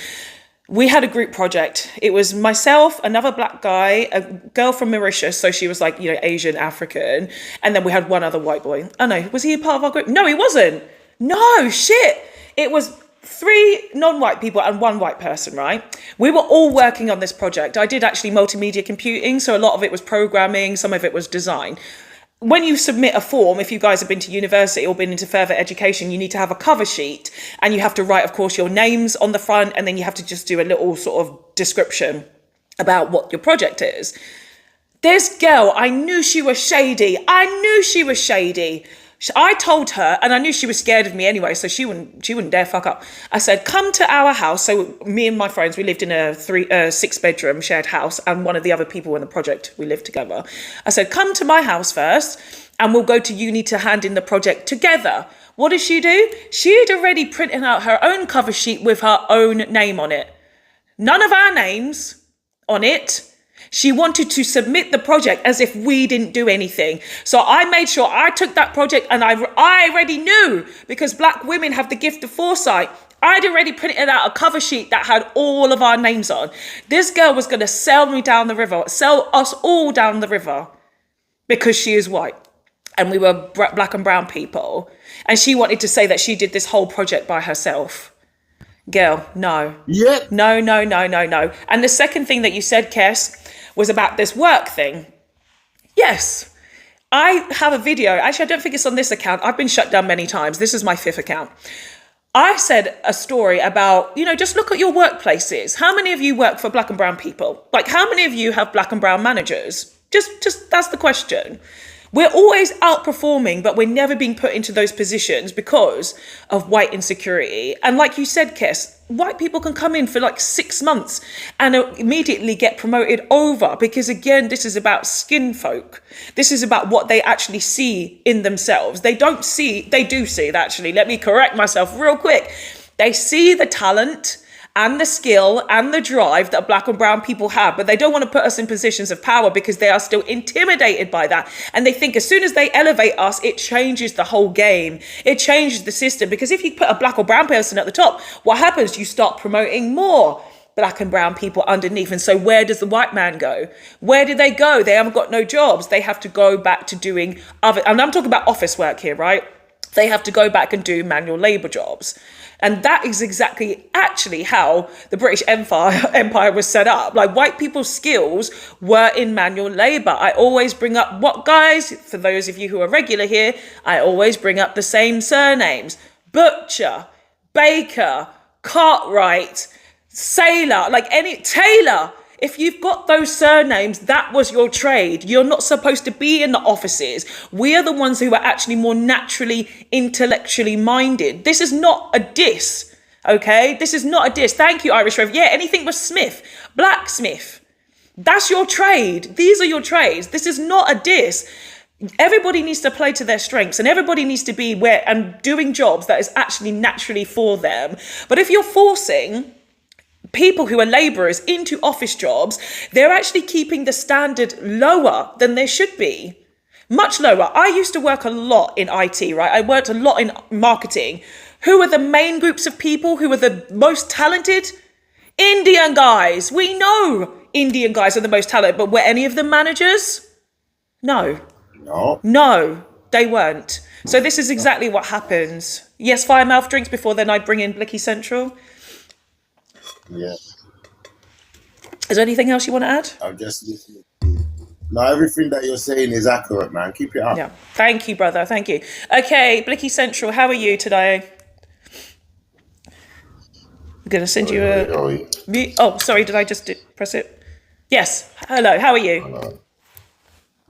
Speaker 1: We had a group project. It was myself, another black guy, a girl from Mauritius. So she was like, you know, Asian, African. And then we had one other white boy. Oh no, was he a part of our group? No, he wasn't. No, shit. It was 3 non-white people and 1 white person, right? We were all working on this project. I did actually multimedia computing. So a lot of it was programming. Some of it was design. When you submit a form, if you guys have been to university or been into further education, you need to have a cover sheet and you have to write, of course, your names on the front, and then you have to just do a little sort of description about what your project is. This girl, I knew she was shady. I told her, and I knew she was scared of me anyway, so she wouldn't dare fuck up. I said, come to our house. So me and my friends, we lived in a 6-bedroom shared house, and one of the other people in the project, we lived together. I said, come to my house first, and we'll go to uni to hand in the project together. What did she do? She'd already printed out her own cover sheet with her own name on it. None of our names on it. She wanted to submit the project as if we didn't do anything. So I made sure I took that project, and I already knew, because black women have the gift of foresight. I'd already printed out a cover sheet that had all of our names on. This girl was going to sell us all down the river because she is white and we were black and brown people. And she wanted to say that she did this whole project by herself. Girl, no.
Speaker 6: Yeah.
Speaker 1: No. And the second thing that you said, Kes, was about this work thing. Yes. I have a video. Actually, I don't think it's on this account. I've been shut down many times. This is my 5th account. I said a story about, just look at your workplaces. How many of you work for black and brown people? Like, how many of you have black and brown managers? Just that's the question. We're always outperforming, but we're never being put into those positions because of white insecurity. And like you said, Kes, white people can come in for like 6 months and immediately get promoted over because, again, this is about skin folk. This is about what they actually see in themselves. They do see, actually. Let me correct myself real quick. They see the talent and the skill and the drive that black and brown people have, but they don't want to put us in positions of power because they are still intimidated by that. And they think as soon as they elevate us, it changes the whole game. It changes the system, because if you put a black or brown person at the top, what happens? You start promoting more black and brown people underneath. And so where does the white man go? Where do they go? They haven't got no jobs. They have to go back to doing other, and I'm talking about office work here, right? They have to go back and do manual labor jobs. And that is exactly actually how the British Empire was set up. Like, white people's skills were in manual labor. I always bring up what, guys, for those of you who are regular here, I always bring up the same surnames: Butcher, Baker, Cartwright, Sailor, Taylor. If you've got those surnames, that was your trade. You're not supposed to be in the offices. We are the ones who are actually more naturally, intellectually minded. This is not a diss, okay? This is not a diss. Thank you, Irish Rev. Yeah, anything with Smith, blacksmith. That's your trade. These are your trades. This is not a diss. Everybody needs to play to their strengths, and everybody needs to be where and doing jobs that is actually naturally for them. But if you're forcing people who are labourers into office jobs, they're actually keeping the standard lower than they should be. Much lower. I used to work a lot in IT, right? I worked a lot in marketing. Who are the main groups of people who are the most talented? Indian guys. We know Indian guys are the most talented, but were any of them managers? No. No, they weren't. So this is exactly what happens. Yes, Firemouth drinks. Before then, I'd bring in Blicky Central.
Speaker 6: Yeah.
Speaker 1: Is there anything else you want to add?
Speaker 6: I'm just listening. No, everything that you're saying is accurate, man. Keep it up.
Speaker 1: Yeah. Thank you, brother. Thank you. Okay, Blicky Central, how are you today? I'm going to send you a... Oh, sorry, did I just press it? Yes. Hello, how are you?
Speaker 8: Hello.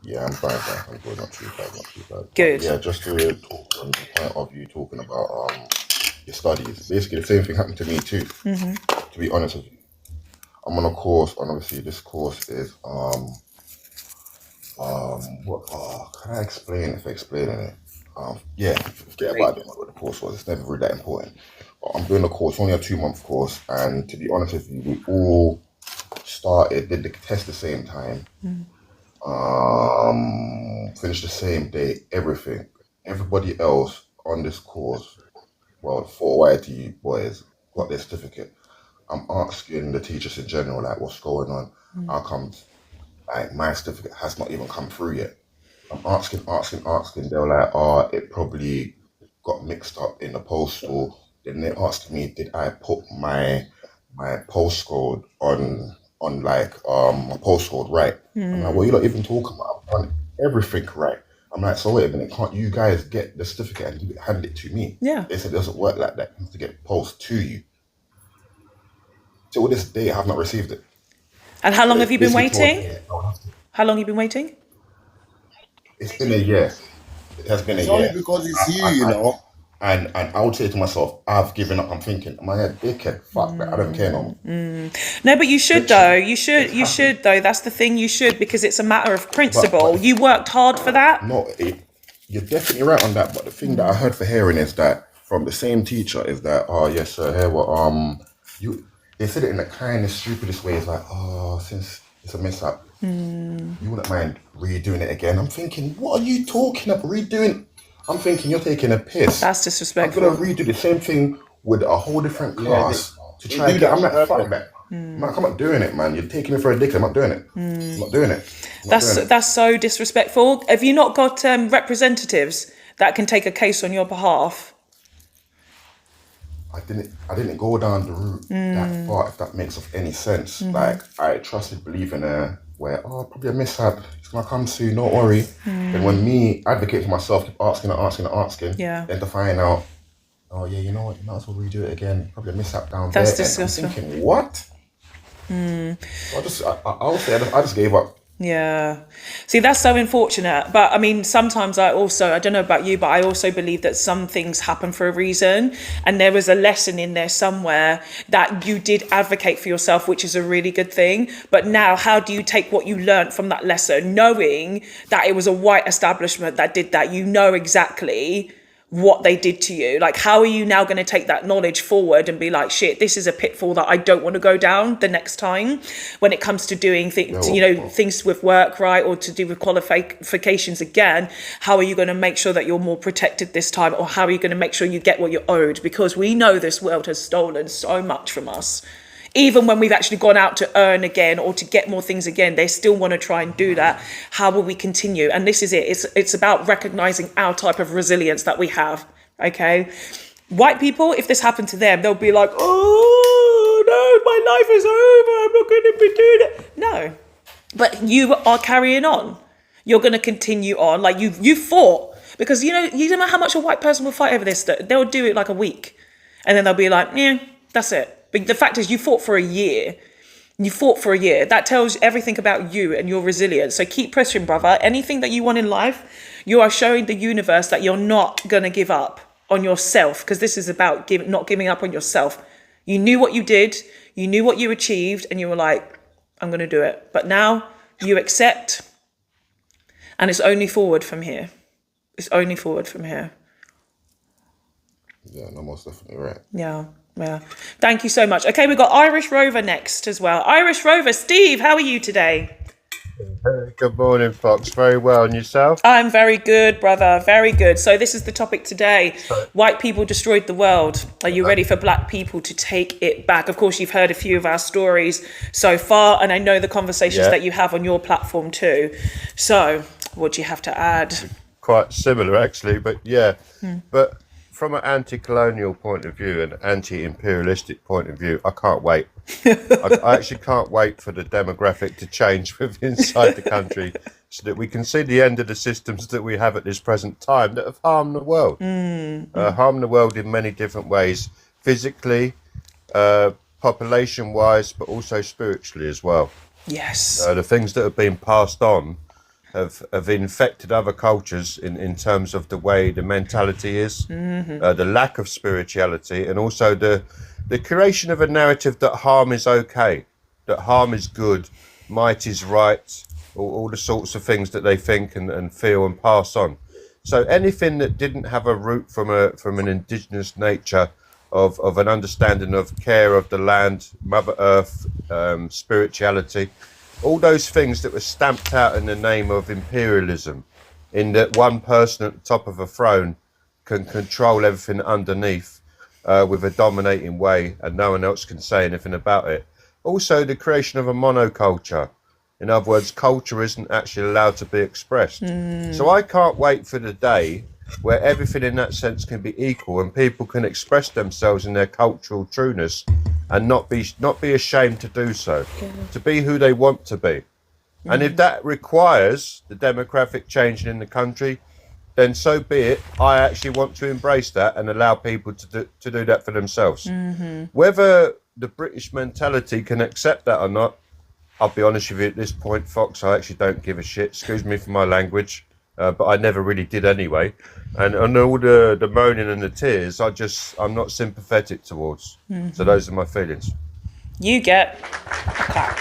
Speaker 8: Yeah, I'm fine, I'm good. Not too bad.
Speaker 1: Good.
Speaker 8: Yeah, just to talk on the point of you talking about your studies. Basically, the same thing happened to me too. Mm-hmm. To be honest with you, I'm on a course, and obviously this course is what can I explain if explaining it? Yeah, forget about it, what the course was. It's never really that important. But I'm doing a course, only a 2-month course, and to be honest with you, we all did the test the same time. Finished the same day, everything. Everybody else on this course, well, 4 YT boys got their certificate. I'm asking the teachers in general, like, what's going on? How come, like, my certificate has not even come through yet? I'm asking. They're like, oh, it probably got mixed up in the postal. Then they asked me, did I put my postcode on like my postcode right? I'm like, well, you're not even talking about. I've done everything right. I'm like, so wait a minute, can't you guys get the certificate and hand it to me?
Speaker 1: Yeah.
Speaker 8: They said it doesn't work like that. You have to get post to you. Till this day, I have not received it.
Speaker 1: And how long have you been waiting? How long have you been waiting?
Speaker 8: It's been a year. It has been a year.
Speaker 6: It's only because it's you know.
Speaker 8: And I would say to myself, I've given up. I'm thinking, am I a dickhead? Fuck that. I don't care no more.
Speaker 1: No, but you should though. You should though. That's the thing. You should, because it's a matter of principle. But you worked hard for that.
Speaker 8: No, you're definitely right on that. But the thing that I heard for hearing is that from the same teacher is that, oh yes, sir, here what they said it in the kindest, stupidest way. It's like, oh, since it's a mishap, you wouldn't mind redoing it again. I'm thinking, what are you talking about? Redoing? I'm thinking you're taking a piss.
Speaker 1: That's disrespectful.
Speaker 8: I'm gonna redo the same thing with a whole different class to try and get. I'm like, fuck that. Man, I'm not doing it, man. You're taking me for a dick. I'm not doing it. I'm not doing it.
Speaker 1: That's so disrespectful. Have you not got representatives that can take a case on your behalf?
Speaker 8: I didn't go down the route that far, if that makes any sense. Like, I trusted, believing where, probably a mishap, it's gonna come soon, don't worry. And when me advocate for myself, keep asking,
Speaker 1: Yeah.
Speaker 8: then to find out, oh yeah, you know what, you might as well redo it again. Probably a mishap down
Speaker 1: That's
Speaker 8: there.
Speaker 1: disgusting.
Speaker 8: And I'm thinking, what? So I just gave up.
Speaker 1: Yeah. See, that's so unfortunate. But I mean, sometimes I don't know about you, but I also believe that some things happen for a reason. And there was a lesson in there somewhere that you did advocate for yourself, which is a really good thing. But now, how do you take what you learned from that lesson, knowing that it was a white establishment that did that? You know exactly what they did to you. Like, how are you now going to take that knowledge forward and be like, shit, this is a pitfall that I don't want to go down the next time when it comes to doing things, things with work, right? Or to do with qualifications again. How are you going to make sure that you're more protected this time? Or how are you going to make sure you get what you're owed? Because we know this world has stolen so much from us. Even when we've actually gone out to earn again or to get more things again, they still want to try and do that. How will we continue? And this is it. It's about recognizing our type of resilience that we have. Okay. White people, if this happened to them, they'll be like, oh no, my life is over. I'm not going to be doing it. No, but you are carrying on. You're going to continue on. Like you fought, because you don't know how much a white person will fight over this. They'll do it like a week and then they'll be like, yeah, that's it. But the fact is, you fought for a year. You fought for a year. That tells everything about you and your resilience. So keep pushing, brother. Anything that you want in life, you are showing the universe that you're not going to give up on yourself, because this is about not giving up on yourself. You knew what you did. You knew what you achieved. And you were like, I'm going to do it. But now you accept. And it's only forward from here. It's only forward from here.
Speaker 8: Yeah, no, most definitely right.
Speaker 1: Yeah. Yeah. Thank you so much. Okay, we've got Irish Rover next as well. Irish Rover, Steve, how are you today?
Speaker 9: Good morning, Fox. Very well. And yourself?
Speaker 1: I'm very good, brother. Very good. So this is the topic today. White people destroyed the world. Are you ready for black people to take it back? Of course, you've heard a few of our stories so far, and I know the conversations that you have on your platform too. So what do you have to add?
Speaker 9: Quite similar, actually, but yeah. But from an anti-colonial point of view and anti-imperialistic point of view, I can't wait. I actually can't wait for the demographic to change within inside the country so that we can see the end of the systems that we have at this present time that have harmed the world. Harmed the world in many different ways, physically, population-wise, but also spiritually as well.
Speaker 1: Yes.
Speaker 9: The things that have been passed on have infected other cultures in terms of the way the mentality is, the lack of spirituality, and also the creation of a narrative that harm is okay, that harm is good, might is right, all the sorts of things that they think and feel and pass on. So anything that didn't have a root from an indigenous nature of an understanding of care of the land, Mother Earth, spirituality, all those things that were stamped out in the name of imperialism, in that one person at the top of a throne can control everything underneath with a dominating way, and no one else can say anything about it. Also, the creation of a monoculture. In other words, culture isn't actually allowed to be expressed. So I can't wait for the day where everything in that sense can be equal and people can express themselves in their cultural trueness and not be ashamed to do so, to be who they want to be. And if that requires the demographic changing in the country, then so be it. I actually want to embrace that and allow people to do that for themselves. Whether the British mentality can accept that or not, I'll be honest with you at this point, Fox, I actually don't give a shit. Excuse me for my language, but I never really did anyway. And all the moaning and the tears, I'm not sympathetic towards. So those are my feelings.
Speaker 1: You get a clap.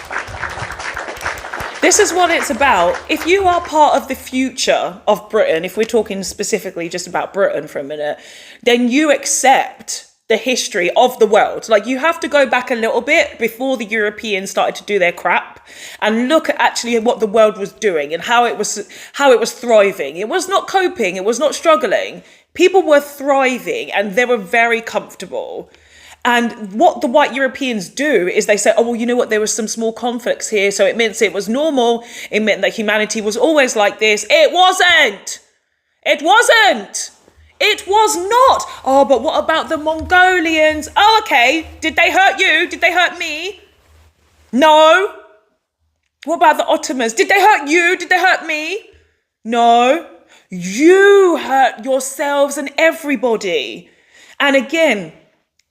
Speaker 1: This is what it's about. If you are part of the future of Britain, if we're talking specifically just about Britain for a minute, then you accept the history of the world. Like, you have to go back a little bit before the Europeans started to do their crap and look at actually what the world was doing and how it was thriving. It was not coping, it was not struggling. People were thriving and they were very comfortable. And what the white Europeans do is they say, oh, well, you know what? There was some small conflicts here. So it meant it was normal. It meant that humanity was always like this. It wasn't. It wasn't. It was not. Oh, but what about the Mongolians? Oh, okay. Did they hurt you? Did they hurt me? No. What about the Ottomans? Did they hurt you? Did they hurt me? No. You hurt yourselves and everybody. And again,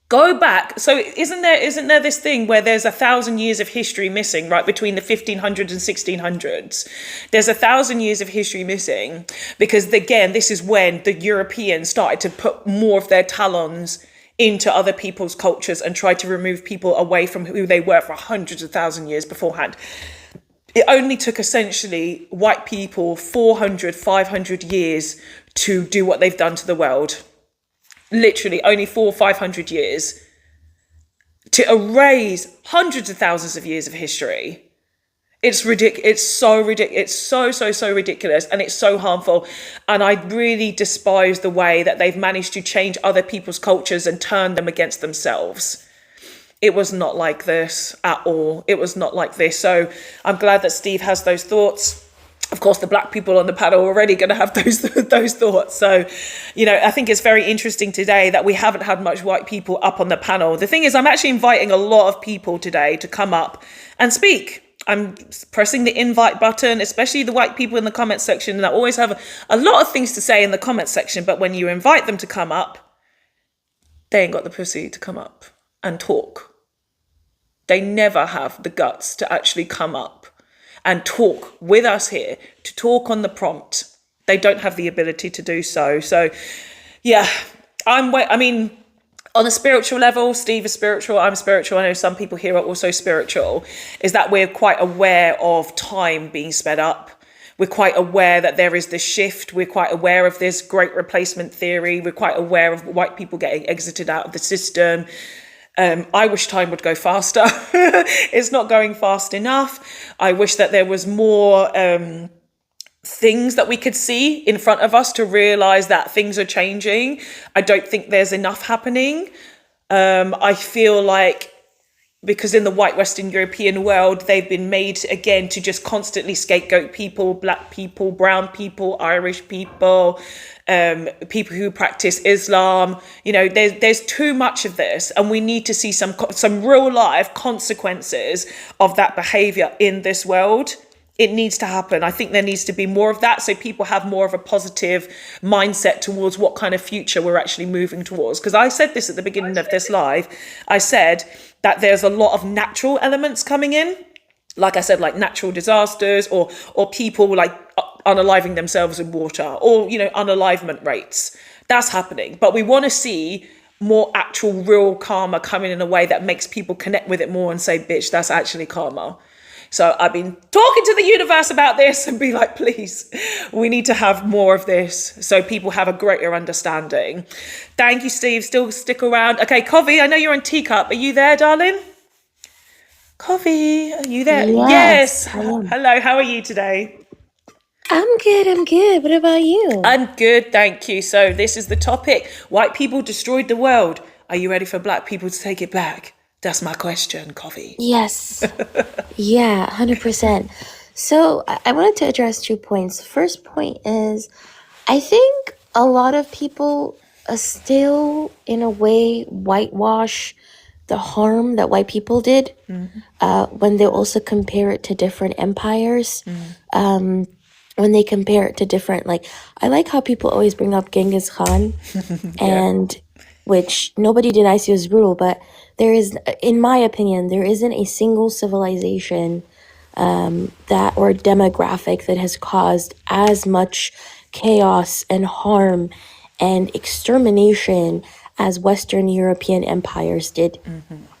Speaker 1: go back. So isn't there this thing where there's 1,000 years of history missing, right, between the 1500s and 1600s? There's 1,000 years of history missing because, again, this is when the Europeans started to put more of their talons into other people's cultures and try to remove people away from who they were for hundreds of thousand years beforehand. It only took essentially white people 400, 500 years to do what they've done to the world. Literally only 400 or 500 years to erase hundreds of thousands of years of history. It's ridiculous. It's so ridiculous. It's so ridiculous. And it's so harmful. And I really despise the way that they've managed to change other people's cultures and turn them against themselves. It was not like this at all. It was not like this. So I'm glad that Steve has those thoughts. Of course, the black people on the panel are already going to have those thoughts. So, I think it's very interesting today that we haven't had much white people up on the panel. The thing is, I'm actually inviting a lot of people today to come up and speak. I'm pressing the invite button, especially the white people in the comment section. And I always have a lot of things to say in the comment section. But when you invite them to come up, they ain't got the pussy to come up and talk. They never have the guts to actually come up and talk with us here, to talk on the prompt. They don't have the ability to do so. So, yeah, on a spiritual level, Steve is spiritual, I'm spiritual. I know some people here are also spiritual, is that we're quite aware of time being sped up. We're quite aware that there is this shift. We're quite aware of this great replacement theory. We're quite aware of white people getting exited out of the system. I wish time would go faster. It's not going fast enough. I wish that there was more things that we could see in front of us to realize that things are changing. I don't think there's enough happening. I feel like because in the white Western European world, they've been made again to just constantly scapegoat people, black people, brown people, Irish people, people who practice Islam. There's too much of this, and we need to see some real life consequences of that behavior in this world. It needs to happen. I think there needs to be more of that, so people have more of a positive mindset towards what kind of future we're actually moving towards. Because I said this at the beginning of this live. I said that there's a lot of natural elements coming in. Like I said, like natural disasters or people like unaliving themselves in water or, unalivement rates. That's happening. But we want to see more actual real karma coming in a way that makes people connect with it more and say, bitch, that's actually karma. So I've been talking to the universe about this and be like, please, we need to have more of this so people have a greater understanding. Thank you, Steve. Still stick around. Okay, Covi, I know you're on Teacup. Are you there, darling? Covi, are you there? Yes. Hello, how are you today?
Speaker 10: I'm good. What about you?
Speaker 1: I'm good, thank you. So this is the topic. White people destroyed the world. Are you ready for black people to take it back? That's my question, Coffee.
Speaker 10: Yes. Yeah, 100%. So I wanted to address 2 points. The first point is, I think a lot of people still, in a way, whitewash the harm that white people did when they also compare it to different empires. When they compare it to different, I like how people always bring up Genghis Khan, and which nobody denies he was brutal, but there is, in my opinion, there isn't a single civilization that or demographic that has caused as much chaos and harm and extermination as Western European empires did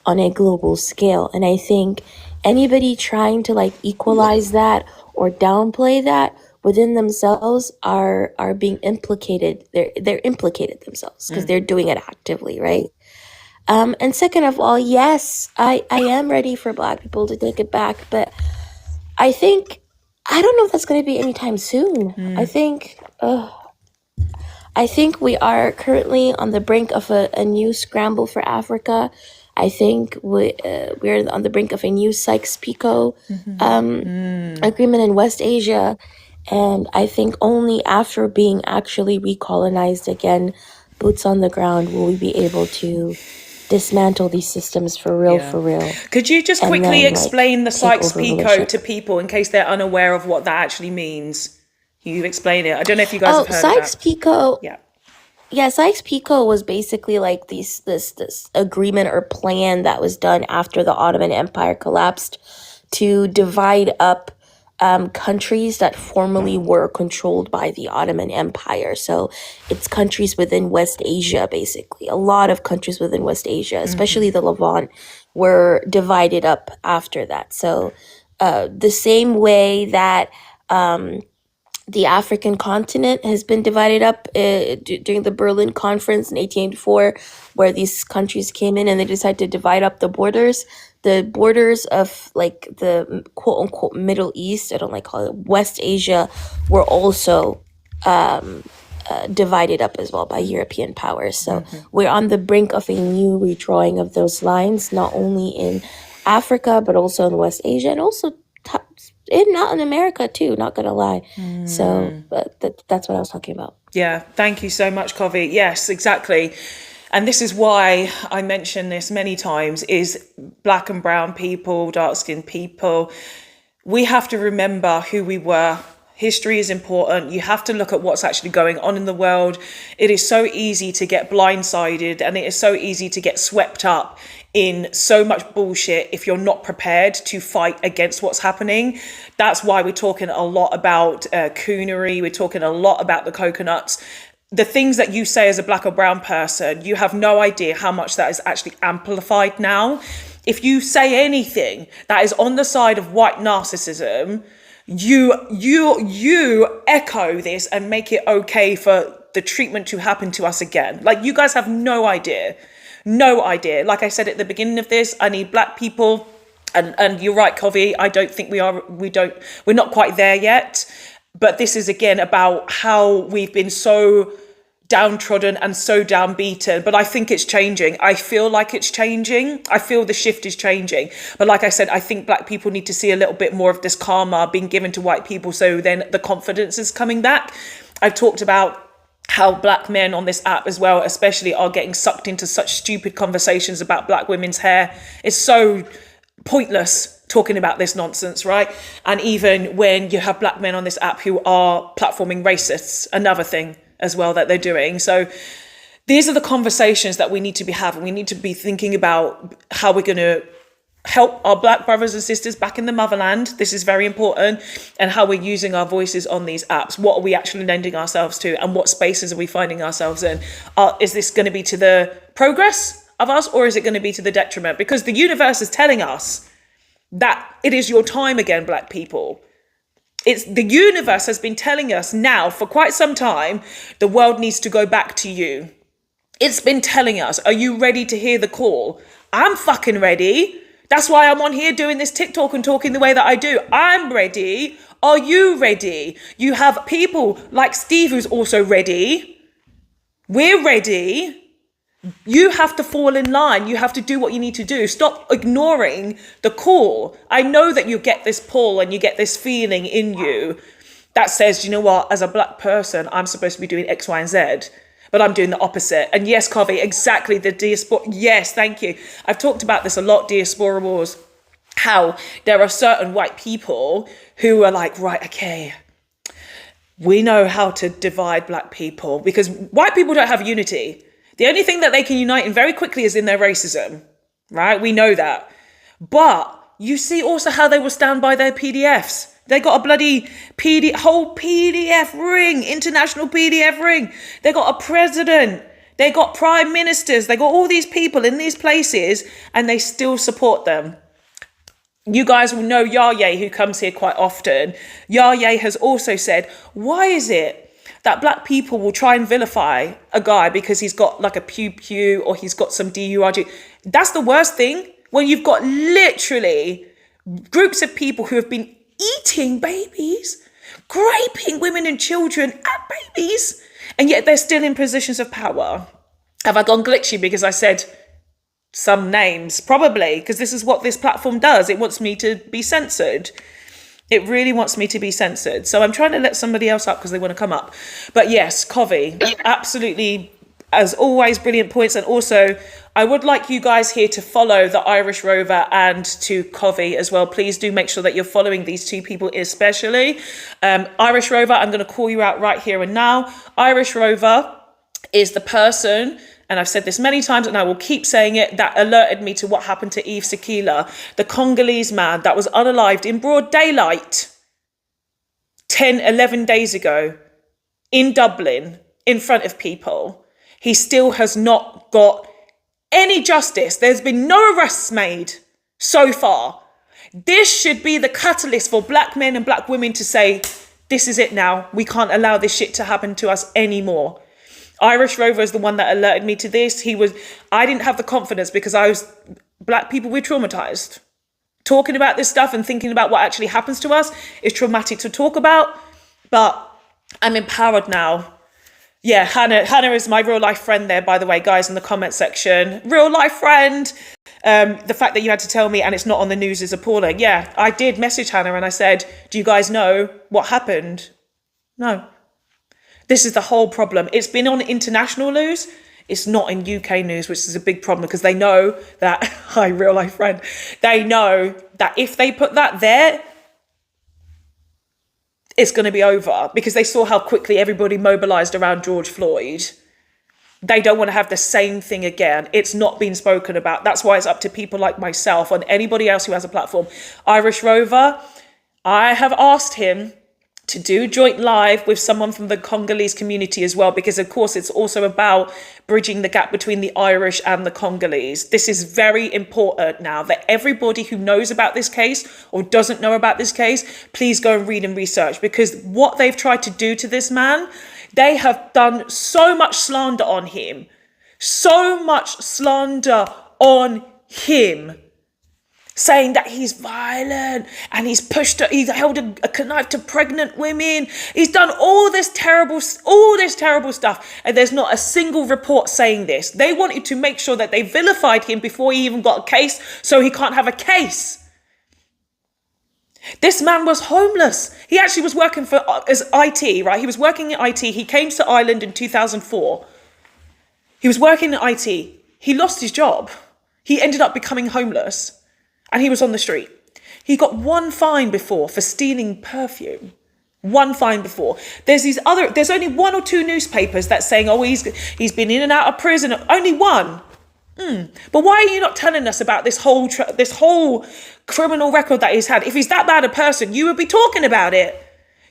Speaker 10: on a global scale. And I think anybody trying to equalize that or downplay that within themselves are being implicated. They're implicated themselves because they're doing it actively, right? And second of all, yes, I am ready for black people to take it back, but I don't know if that's going to be anytime soon. I think we are currently on the brink of a new scramble for Africa. I think we're on the brink of a new Sykes-Picot agreement in West Asia. And I think only after being actually recolonized again, boots on the ground, will we be able to dismantle these systems for real,
Speaker 1: Yeah.
Speaker 10: for real,
Speaker 1: Could you just
Speaker 10: and
Speaker 1: quickly
Speaker 10: then
Speaker 1: explain the
Speaker 10: take
Speaker 1: Sykes-Picot
Speaker 10: over rulership.
Speaker 1: to people in case they're unaware of what that actually means? Can you explain it? I don't know if you guys
Speaker 10: Oh,
Speaker 1: have heard of that.
Speaker 10: Sykes-Picot.
Speaker 1: Yeah.
Speaker 10: Yeah, Sykes-Picot was basically like this agreement or plan that was done after the Ottoman Empire collapsed to divide up countries that formerly were controlled by the Ottoman Empire. So it's countries within West Asia, basically. A lot of countries within West Asia, especially the Levant, were divided up after that. So the same way that the African continent has been divided up during the Berlin Conference in 1884, where these countries came in and they decided to divide up the borders. The borders of like the quote unquote Middle East, I don't like call it West Asia, were also divided up as well by European powers. So we're on the brink of a new redrawing of those lines, not only in Africa, but also in West Asia and also not in America too, not gonna lie. So that's what I was talking about.
Speaker 1: Yeah, thank you so much, Kovi. Yes, exactly. And this is why I mention this many times, is black and brown people, dark-skinned people. We have to remember who we were. History is important. You have to look at what's actually going on in the world. It is so easy to get blindsided, and it is so easy to get swept up in so much bullshit if you're not prepared to fight against what's happening. That's why we're talking a lot about coonery. We're talking a lot about the coconuts. The things that you say as a black or brown person, you have no idea how much that is actually amplified now. If you say anything that is on the side of white narcissism, you echo this and make it okay for the treatment to happen to us again. Like, you guys have no idea. No idea. Like I said at the beginning of this, I need black people, and you're right, Kovi, I don't think we're not quite there yet. But this is again about how we've been so downtrodden and so downbeaten. But I think it's changing. I feel like it's changing. I feel the shift is changing. But like I said, I think black people need to see a little bit more of this karma being given to white people, so then the confidence is coming back. I've talked about how black men on this app as well, especially, are getting sucked into such stupid conversations about black women's hair. It's so pointless talking about this nonsense, right? And even when you have black men on this app who are platforming racists, another thing as well that they're doing. So these are the conversations that we need to be having. We need to be thinking about how we're going to help our black brothers and sisters back in the motherland. This is very important. And how we're using our voices on these apps. What are we actually lending ourselves to, and what spaces are we finding ourselves in? Is this going to be to the progress of us, or is it going to be to the detriment? Because the universe is telling us that it is your time again, black people. It's the universe has been telling us now for quite some time, the world needs to go back to you. It's been telling us, are you ready to hear the call? I'm fucking ready. That's why I'm on here doing this TikTok and talking the way that I do. I'm ready. Are you ready? You have people like Steve who's also ready. We're ready. You have to fall in line. You have to do what you need to do. Stop ignoring the call. I know that you get this pull and you get this feeling in you that says, you know what, as a black person, I'm supposed to be doing X, Y, and Z, but I'm doing the opposite. And yes, Kovi, exactly, the diaspora. Yes, thank you. I've talked about this a lot, diaspora wars, how there are certain white people who are like, right, okay, we know how to divide black people, because white people don't have unity. The only thing that they can unite in very quickly is in their racism, right? We know that. But you see also how they will stand by their PDFs. They got a bloody whole PDF ring, international PDF ring. They got a president. They got prime ministers. They got all these people in these places, and they still support them. You guys will know Yahya, who comes here quite often. Yahya has also said, why is it that black people will try and vilify a guy because he's got like a pew or he's got some DUI? That's the worst thing, when you've got literally groups of people who have been eating babies, raping women and children and babies, and yet they're still in positions of power. Have I gone glitchy because I said some names? Probably, because this is what this platform does. It wants me to be censored. It really wants me to be censored. So I'm trying to let somebody else up because they want to come up. But yes, Kovi, absolutely As always, brilliant points. And also, I would like you guys here to follow the Irish Rover and to Covey as well. Please do make sure that you're following these two people especially. Irish Rover, I'm going to call you out right here and now. Irish Rover is the person, and I've said this many times and I will keep saying it, that alerted me to what happened to Yves Sekila, the Congolese man that was unalived in broad daylight 10, 11 days ago in Dublin in front of people. He still has not got any justice. There's been no arrests made so far. This should be the catalyst for black men and black women to say, this is it now. We can't allow this shit to happen to us anymore. Irish Rover is the one that alerted me to this. I didn't have the confidence because black people were traumatized. Talking about this stuff and thinking about what actually happens to us is traumatic to talk about, but I'm empowered now. Yeah, Hannah is my real life friend there, by the way, guys, in the comment section. Real life friend. The fact that you had to tell me and it's not on the news is appalling. Yeah, I did message Hannah and I said, do you guys know what happened? No. This is the whole problem. It's been on international news. It's not in UK news, which is a big problem because they know that, hi, real life friend, they know that if they put that there, it's going to be over because they saw how quickly everybody mobilized around George Floyd. They don't want to have the same thing again. It's not been spoken about. That's why it's up to people like myself and anybody else who has a platform. Irish Rover, I have asked him to do joint live with someone from the Congolese community as well, because of course it's also about bridging the gap between the Irish and the Congolese. This is very important now that everybody who knows about this case or doesn't know about this case, please go and read and research, because what they've tried to do to this man, they have done so much slander on him, saying that he's violent and he's held a knife to pregnant women. He's done all this terrible stuff. And there's not a single report saying this. They wanted to make sure that they vilified him before he even got a case, so he can't have a case. This man was homeless. He actually was working as IT, right? He was working in IT. He came to Ireland in 2004. He was working in IT. He lost his job. He ended up becoming homeless. And he was on the street. He got one fine before for stealing perfume. One fine before. There's only one or two newspapers that saying, oh, he's been in and out of prison. Only one. But why are you not telling us about this whole criminal record that he's had? If he's that bad a person, you would be talking about it.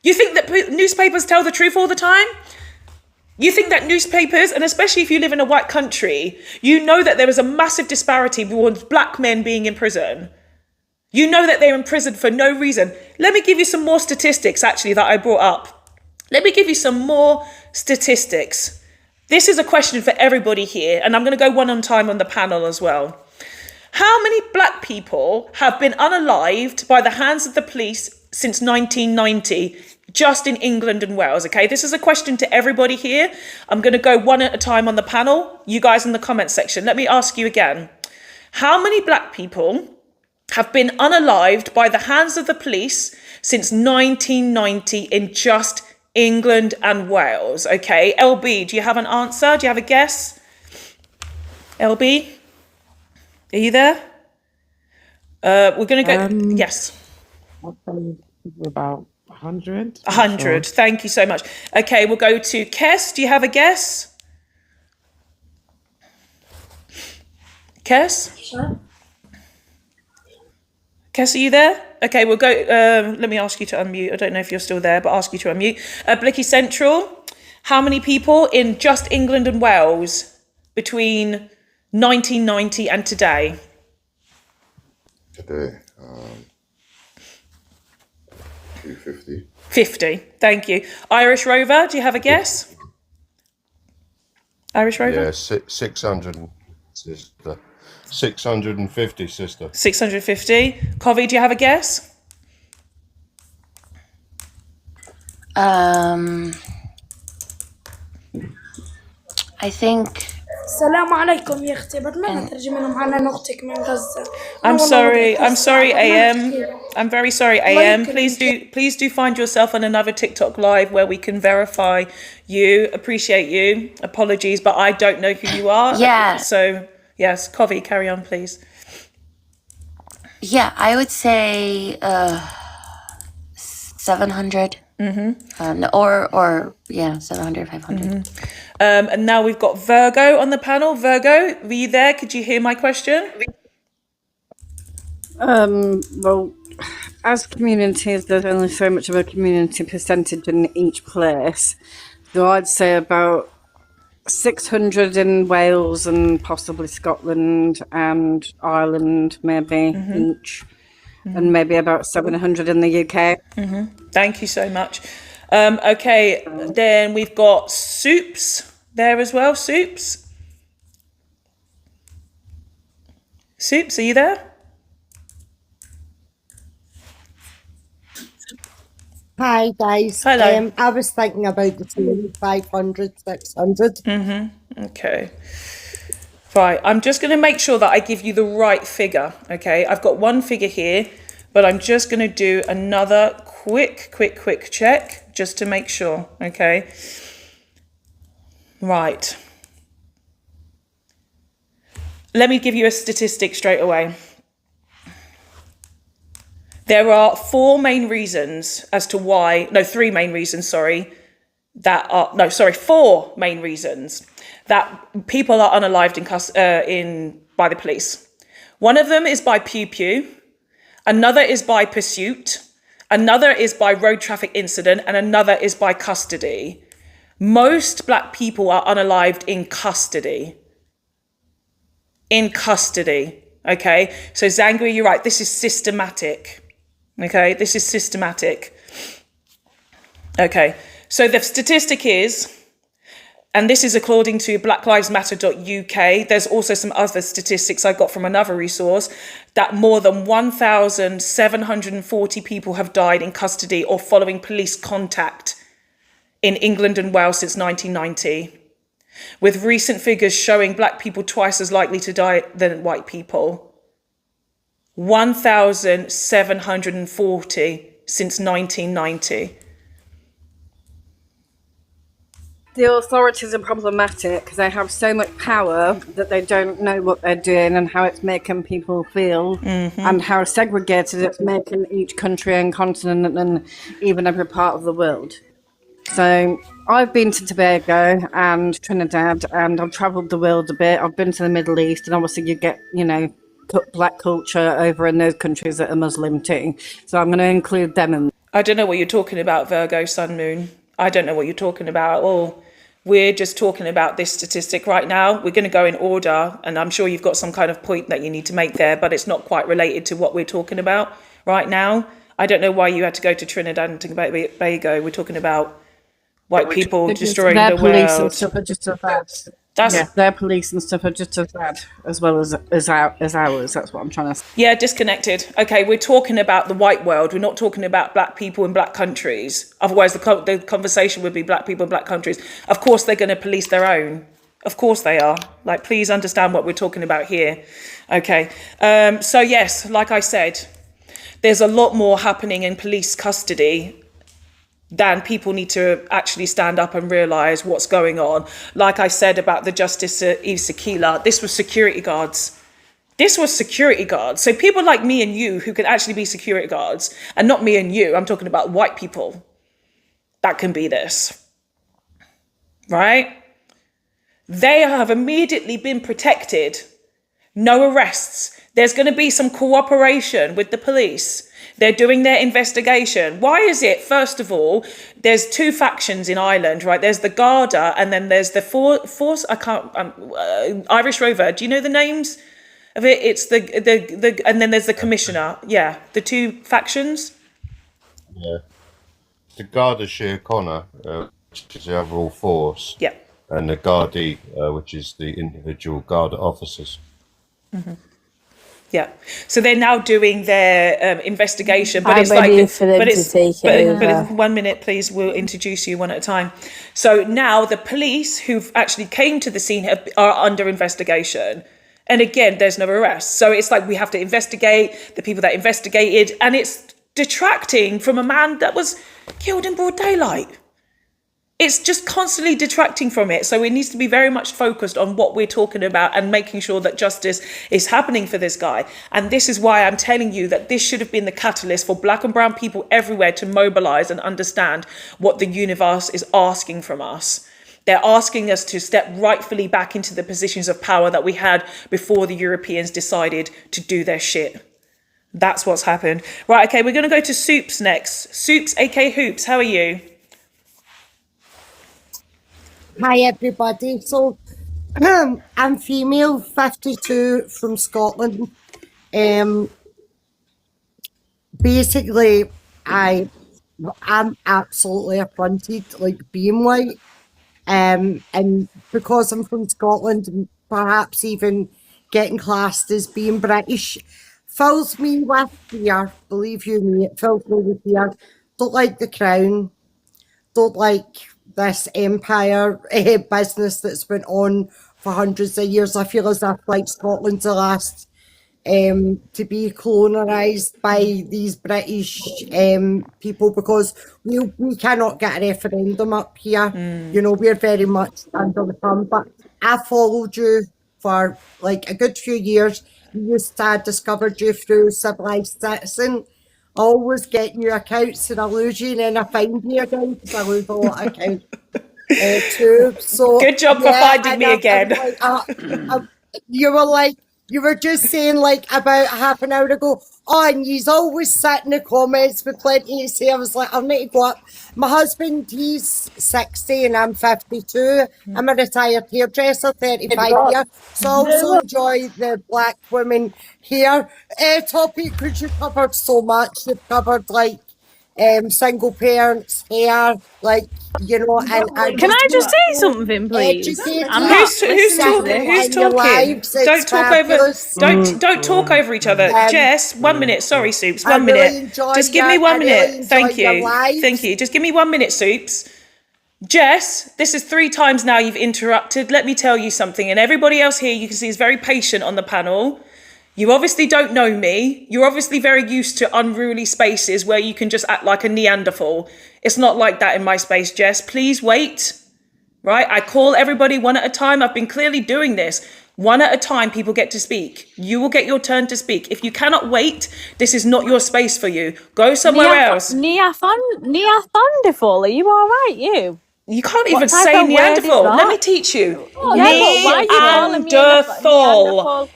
Speaker 1: You think that newspapers tell the truth all the time? You think that newspapers, and especially if you live in a white country, you know that there is a massive disparity towards black men being in prison. You know that they're in prison for no reason. Let me give you some more statistics, actually, that I brought up. Let me give you some more statistics. This is a question for everybody here, and I'm going to go one on time on the panel as well. How many black people have been unalived by the hands of the police since 1990? Just in England and Wales, okay? This is a question to everybody here. I'm going to go one at a time on the panel. You guys in the comments section. Let me ask you again. How many black people have been unalived by the hands of the police since 1990 in just England and Wales, okay? LB, do you have an answer? Do you have a guess? LB? Are you there? We're going to go... yes.
Speaker 5: I'll tell you about 100.
Speaker 1: 100. Thank you so much. Okay, we'll go to Kes. Do you have a guess? Kes?
Speaker 10: Sure.
Speaker 1: Kes, are you there? Okay, we'll go. Let me ask you to unmute. I don't know if you're still there, but ask you to unmute. Blicky Central. How many people in just England and Wales between 1990 and today?
Speaker 8: Today, 250.
Speaker 1: 50. Thank you. Irish Rover, do you have a guess? Irish Rover?
Speaker 9: Yeah, 600, sister. 650, sister.
Speaker 1: 650. Covey, do you have a guess?
Speaker 10: I think
Speaker 4: السلام عليكم يا اختي بتمنى ترجمي لهم عنها اختك من غزة.
Speaker 1: I'm sorry. I'm sorry, AM.
Speaker 4: كثير.
Speaker 1: I'm very sorry,
Speaker 4: الله
Speaker 1: AM.
Speaker 4: يكرمك.
Speaker 1: Please do find yourself on another TikTok live where we can verify you. Appreciate you. Apologies, but I don't know who you are.
Speaker 10: Yeah.
Speaker 1: So yes, Covi, carry on, please.
Speaker 10: Yeah, I would say 700. Or yeah, 700, 500.
Speaker 1: And now we've got Virgo on the panel. Virgo, were you there? Could you hear my question?
Speaker 11: Well, as communities, there's only so much of a community percentage in each place. So I'd say about 600 in Wales and possibly Scotland and Ireland, maybe each, and maybe about 700 in the UK.
Speaker 1: Thank you so much. Okay, then we've got Soups there as well. Soups, are you there?
Speaker 12: Hi guys.
Speaker 1: Hello.
Speaker 12: I was thinking about the same 500, 600.
Speaker 1: Okay. Right, I'm just going to make sure that I give you the right figure, okay? I've got one figure here, but I'm just going to do another quick check just to make sure, okay? Right. Let me give you a statistic straight away. There are three main reasons, four main reasons that people are unalived by the police. One of them is by pew pew, another is by pursuit, another is by road traffic incident, and another is by custody. Most black people are unalived in custody. Okay? So Zangri, you're right, this is systematic. Okay, this is systematic. Okay, so the statistic is, and this is according to blacklivesmatter.uk, there's also some other statistics I got from another resource, that more than 1,740 people have died in custody or following police contact in England and Wales since 1990, with recent figures showing black people twice as likely to die than white people. 1,740 since 1990.
Speaker 11: The authorities are problematic because they have so much power that they don't know what they're doing and how it's making people feel and how segregated it's making each country and continent and even every part of the world. So I've been to Tobago and Trinidad and I've travelled the world a bit. I've been to the Middle East and obviously you get, black culture over in those countries that are Muslim too. So I'm going to include them in.
Speaker 1: I don't know what you're talking about, Virgo, Sun, Moon. I don't know what you're talking about at all. We're just talking about this statistic right now. We're going to go in order, and I'm sure you've got some kind of point that you need to make there, but it's not quite related to what we're talking about right now. I don't know why you had to go to Trinidad and Tobago. We're talking about white people destroying the
Speaker 11: police and
Speaker 1: world.
Speaker 11: stuff are just as bad. Their police and stuff are just as bad as well as ours. That's what I'm trying to say.
Speaker 1: Yeah, disconnected. Okay, we're talking about the white world. We're not talking about black people in black countries. Otherwise, the conversation would be black people in black countries. Of course, they're going to police their own. Of course they are. Like, please understand what we're talking about here. Okay. So yes, like I said, there's a lot more happening in police custody than people need to actually stand up and realise what's going on. Like I said about the Justice Eve Sakila, this was security guards. So people like me and you who can actually be security guards, and not me and you, I'm talking about white people that can be this, right? They have immediately been protected. No arrests. There's going to be some cooperation with the police. They're doing their investigation. Why is it, first of all, there's two factions in Ireland, right? There's the Garda and then there's the Force, Irish Rover. Do you know the names of it? It's the and then there's the Commissioner. Yeah, the two factions.
Speaker 9: Yeah. The Garda Síochána, which is the overall force.
Speaker 1: Yeah.
Speaker 9: And the Gardaí, which is the individual Garda officers.
Speaker 1: Yeah. So they're now doing their investigation, but
Speaker 13: I'm
Speaker 1: it's
Speaker 13: ready
Speaker 1: like,
Speaker 13: for them
Speaker 1: but
Speaker 13: to
Speaker 1: it's,
Speaker 13: take
Speaker 1: but,
Speaker 13: it
Speaker 1: but
Speaker 13: over.
Speaker 1: 1 minute, please. We'll introduce you one at a time. So now the police who've actually came to the scene are under investigation. And again, there's no arrest. So it's like we have to investigate the people that investigated, and it's detracting from a man that was killed in broad daylight. It's just constantly detracting from it. So it needs to be very much focused on what we're talking about and making sure that justice is happening for this guy. And this is why I'm telling you that this should have been the catalyst for black and brown people everywhere to mobilize and understand what the universe is asking from us. They're asking us to step rightfully back into the positions of power that we had before the Europeans decided to do their shit. That's what's happened. Right, okay, we're going to go to Soups next. Soups, aka Hoops, how are you?
Speaker 12: Hi everybody. So I'm female, 52, from Scotland. Basically, I'm absolutely affronted, like being white. And because I'm from Scotland, and perhaps even getting classed as being British fills me with fear. Believe you me, it fills me with fear. Don't like the crown. Don't like this empire business that's went on for hundreds of years. I feel as if like Scotland's the last to be colonised by these British people, because we cannot get a referendum up here. You know, we're very much under the thumb. But I followed you for like a good few years. You used to discovered you through Civilised Citizen. I always get new accounts and I lose you, and then I find you again because I lose a lot of accounts too. So
Speaker 1: good job for finding me again.
Speaker 12: You were just saying like about half an hour ago, oh, and you always sat in the comments with plenty to say. I was like, I'll need to go up. My husband, he's 60 and I'm 52. I'm a retired hairdresser, 35 years. So I also enjoy the black women hair topic, because you covered so much. You've covered like single parents hair, like, you know, and
Speaker 13: Can I just say something, please? I'm not
Speaker 1: Who's talking? Who's talking? Don't talk over. Don't talk over each other. Jess, 1 minute. Sorry, Soups. 1 minute. Just give me 1 minute. Thank you. Thank you. Just give me 1 minute, Soups. Jess, this is 3 times now you've interrupted. Let me tell you something. And everybody else here, you can see, is very patient on the panel. You obviously don't know me. You're obviously very used to unruly spaces where you can just act like a Neanderthal. It's not like that in my space, Jess. Please wait. Right? I call everybody one at a time. I've been clearly doing this. One at a time, people get to speak. You will get your turn to speak. If you cannot wait, this is not your space for you. Go somewhere else.
Speaker 13: Neanderthal, are you all right, you?
Speaker 1: You can't even say Neanderthal. Let me teach you. Neanderthal.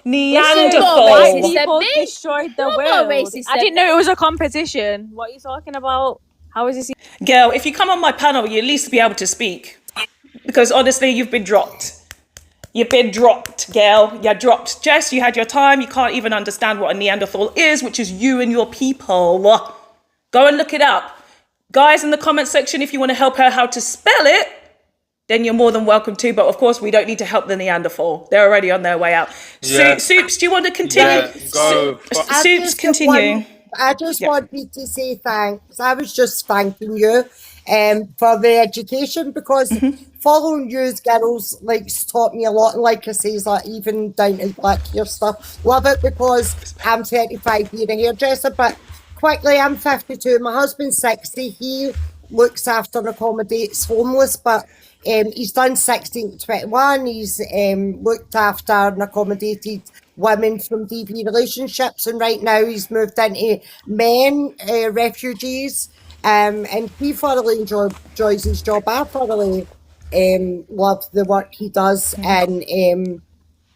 Speaker 1: Neanderthal.
Speaker 13: People destroyed the world. I didn't know it was a competition. What are you talking about? How is this?
Speaker 1: Girl, if you come on my panel, you at least be able to speak. Because honestly, you've been dropped. You've been dropped, girl. You're dropped. Jess, you had your time. You can't even understand what a Neanderthal is, which is you and your people. Go and look it up. Guys, in the comment section, if you want to help her how to spell it, then you're more than welcome to. But of course, we don't need to help the Neanderthal. They're already on their way out.
Speaker 14: Yeah.
Speaker 1: Soups, do you want to continue?
Speaker 14: Yeah, go.
Speaker 1: Soups, continue.
Speaker 12: I just wanted to say thanks. I was just thanking you for the education, because following you girls like taught me a lot. And like I say, like even down to black hair stuff. Love it, because I'm 35 year hairdresser, but quickly, I'm 52. My husband's 60. He looks after and accommodates homeless, but he's done 16 to 21. He's looked after and accommodated women from DV relationships, and right now he's moved into men, refugees, and he thoroughly enjoys his job. I thoroughly love the work he does, and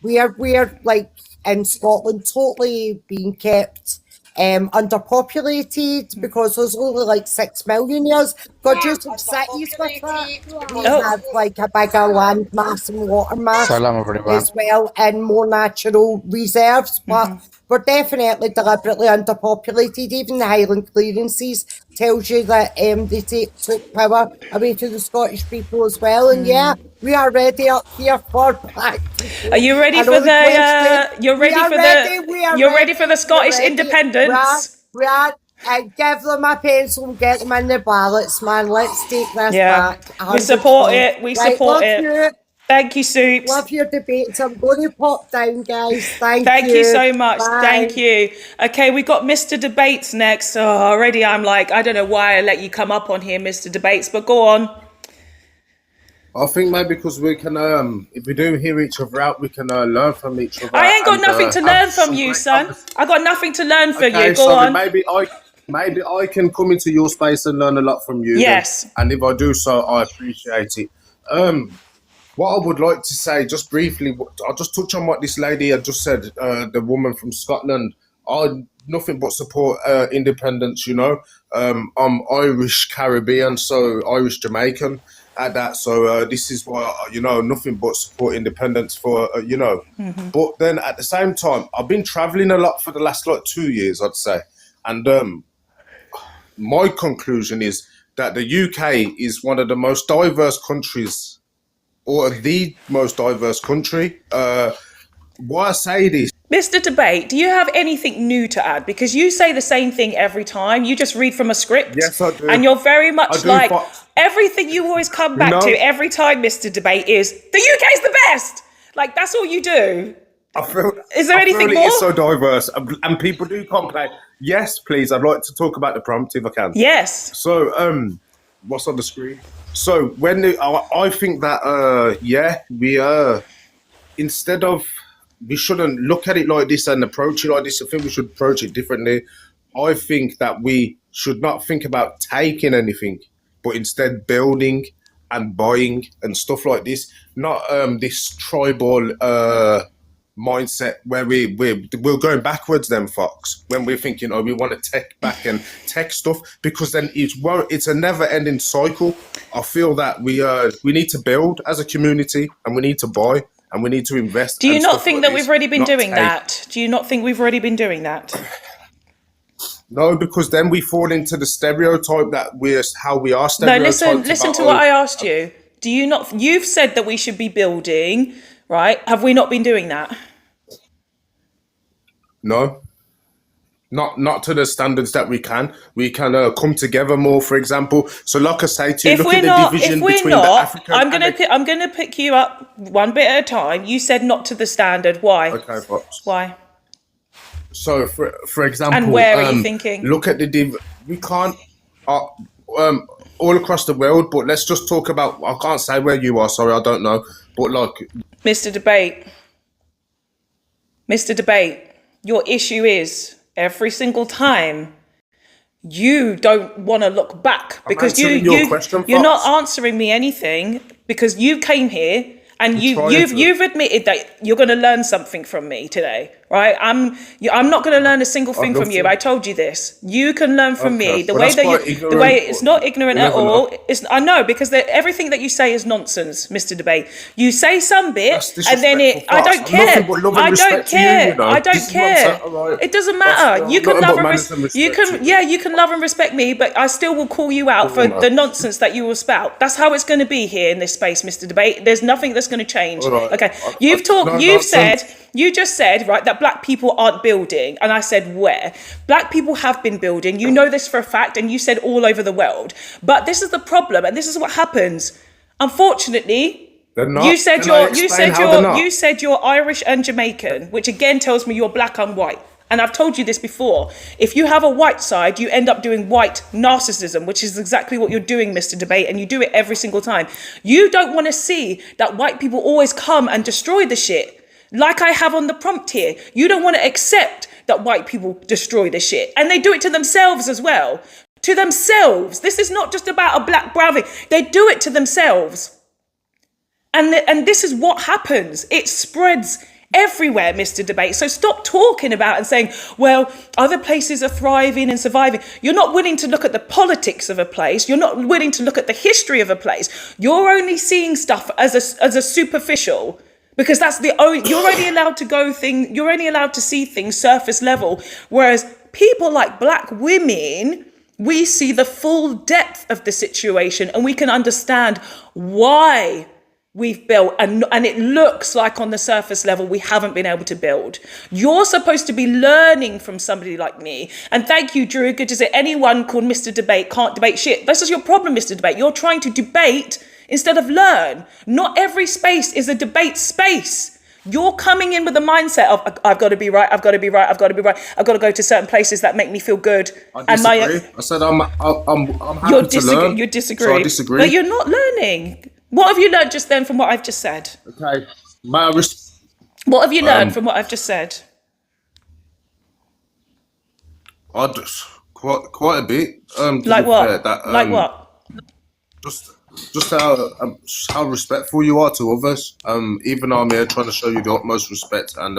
Speaker 12: we're like in Scotland totally being kept underpopulated, because there's only like 6 million years. God, just cities with that. We have like a bigger land mass and water mass
Speaker 14: Salam, everyone.
Speaker 12: as well, and more natural reserves. But we're definitely deliberately underpopulated. Even the Highland clearances tells you that they took power away to the Scottish people as well. And yeah, we are ready up here for black people.
Speaker 1: Are you ready for the? You're ready for the Scottish independence.
Speaker 12: We are. Give them a pencil and get them in the ballots, man. Let's take this back.
Speaker 1: We support it. We support it.
Speaker 12: You.
Speaker 1: Thank you, Soups.
Speaker 12: Love your debates. I'm going to pop down, guys. Thank you.
Speaker 1: Thank you so much.
Speaker 12: Bye.
Speaker 1: Thank you. Okay, we got Mr. Debates next. Oh, already I'm like, I don't know why I let you come up on here, Mr. Debates, but go on.
Speaker 14: I think maybe because we can, if we do hear each other out, we can learn from each other.
Speaker 1: I ain't got nothing to learn from you, son. I got nothing to learn from you. Go on.
Speaker 14: Maybe I can come into your space and learn a lot from you.
Speaker 1: Yes.
Speaker 14: And if I do so, I appreciate it. What I would like to say, just briefly, I'll just touch on what this lady had just said, the woman from Scotland. I nothing but support independence, you know. I'm Irish Caribbean, so Irish Jamaican at that. So this is why, you know, nothing but support independence for, you know.
Speaker 1: Mm-hmm.
Speaker 14: But then at the same time, I've been traveling a lot for the last 2 years, I'd say. And my conclusion is that the UK is one of the most diverse countries, or the most diverse country. Why I say this?
Speaker 1: Mr. Debate, do you have anything new to add? Because you say the same thing every time. You just read from a script.
Speaker 14: Yes, I do.
Speaker 1: And you're very much like,
Speaker 14: but
Speaker 1: everything you always come back to every time, Mr. Debate, is the UK's the best. Like, that's all you do. Is there anything more?
Speaker 14: It's so diverse, and people do complain. Yes, please. I'd like to talk about the prompt if I can.
Speaker 1: Yes.
Speaker 14: So, what's on the screen? So when I think that we instead of, we shouldn't look at it like this and approach it like this. I think we should approach it differently. I think that we should not think about taking anything, but instead building and buying and stuff like this. Not this tribal mindset where we're going backwards then, Fox, when we're thinking, oh, we want to tech back and tech stuff, because then it's a never-ending cycle. I feel that we need to build as a community, and we need to buy, and we need to invest.
Speaker 1: Do you not think that we've already been doing that? Do you not think we've already been doing that?
Speaker 14: No, because then we fall into the stereotype that how we are stereotyped.
Speaker 1: No, listen to what I asked you. Do you not? You've said that we should be building, right? Have we not been doing that?
Speaker 14: No, not to the standards that we can. We can come together more, for example. So, like I say to you, look at the division between the African.
Speaker 1: I'm gonna pick you up one bit at a time. You said not to the standard. Why?
Speaker 14: Okay, Fox.
Speaker 1: Why?
Speaker 14: So, for example,
Speaker 1: and where are you thinking?
Speaker 14: Look at we can't all across the world, but let's just talk about. I can't say where you are. Sorry, I don't know. But like,
Speaker 1: Mr. Debate, your issue is every single time you don't want to look back because you're not answering me anything, because you came here and you've admitted that you're going to learn something from me today, right? I'm not going to learn a single thing from you. I told you this. You can learn from me. The way it's not ignorant at all. I know, because everything that you say is nonsense, Mr. Debate. You say some bit and then I don't care. I don't care. It doesn't matter. You can love and respect me, but I still will call you out for the nonsense that you will spout. That's how it's going to be here in this space, Mr. Debate. There's nothing that's going to change. Okay, you just said, right, that black people aren't building. And I said, where? Black people have been building. You know this for a fact. And you said all over the world. But this is the problem. And this is what happens. Unfortunately, you said you're Irish and Jamaican, which again tells me you're black and white. And I've told you this before. If you have a white side, you end up doing white narcissism, which is exactly what you're doing, Mr. Debate, and you do it every single time. You don't want to see that white people always come and destroy the shit, like I have on the prompt here. You don't want to accept that white people destroy the shit. And they do it to themselves as well. To themselves. This is not just about a black brown thing. They do it to themselves. And this is what happens. It spreads everywhere, Mr. Debate. So stop talking about and saying, well, other places are thriving and surviving. You're not willing to look at the politics of a place. You're not willing to look at the history of a place. You're only seeing stuff as a superficial. because that's the only, you're only allowed to you're only allowed to see things surface level, whereas people like black women, we see the full depth of the situation and we can understand why we've built, and it looks like on the surface level we haven't been able to build. You're supposed to be learning from somebody like me. And thank you, Drew. Good to say anyone called Mr. Debate can't debate shit. This is your problem, Mr. Debate. You're trying to debate instead of learn. Not every space is a debate space. You're coming in with the mindset of I've got to be right, I've got to be right, I've got to be right, I've got to go to certain places that make me feel good.
Speaker 14: I disagree. I said I'm happy to learn.
Speaker 1: You disagree.
Speaker 14: So I disagree.
Speaker 1: But you're not learning. What have you learned just then from what I've just said?
Speaker 14: Okay.
Speaker 1: What have you learned from what I've just said?
Speaker 14: I just quite a bit.
Speaker 1: Like what? Like what?
Speaker 14: Just how respectful you are to others. Even though I'm here trying to show you the utmost respect, and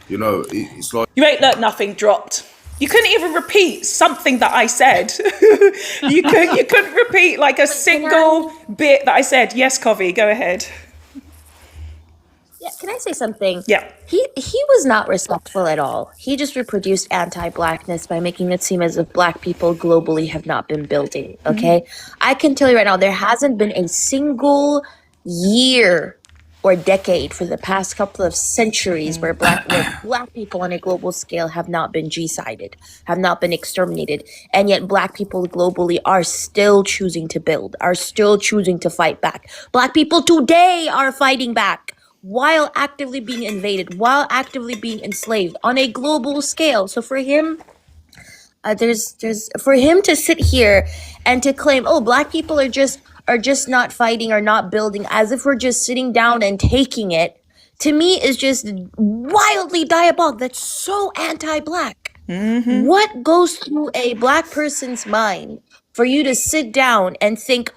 Speaker 14: it's like
Speaker 1: you ain't learnt nothing. Dropped. You couldn't even repeat something that I said. you couldn't repeat like a single bit that I said. Yes, Covey, go ahead.
Speaker 10: Yeah, can I say something?
Speaker 1: Yeah.
Speaker 10: He was not respectful at all. He just reproduced anti-blackness by making it seem as if black people globally have not been building, okay? I can tell you right now, there hasn't been a single year or decade for the past couple of centuries where black people on a global scale have not been G-sided, have not been exterminated, and yet black people globally are still choosing to build, are still choosing to fight back. Black people today are fighting back while actively being invaded, while actively being enslaved on a global scale. So for him, for him to sit here and to claim, oh, black people are just not fighting or not building, as if we're just sitting down and taking it, to me is just wildly diabolical. That's so anti-black. What goes through a black person's mind for you to sit down and think,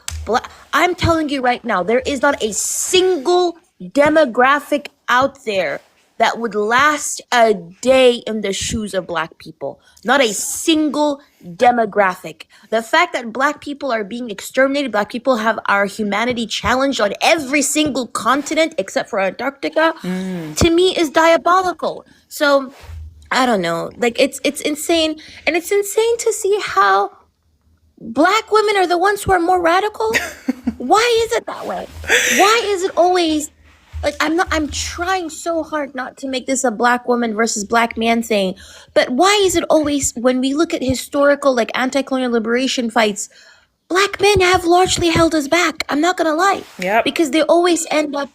Speaker 10: I'm telling you right now, there is not a single demographic out there that would last a day in the shoes of black people. Not a single demographic. The fact that black people are being exterminated, black people have our humanity challenged on every single continent except for Antarctica, to me is diabolical. So, I don't know. Like, it's insane. And it's insane to see how black women are the ones who are more radical. Why is it that way? Why is it always... Like, I'm trying so hard not to make this a black woman versus black man thing, but why is it always, when we look at historical, like, anti-colonial liberation fights, black men have largely held us back? I'm not gonna lie.
Speaker 1: Yeah.
Speaker 10: Because they always end up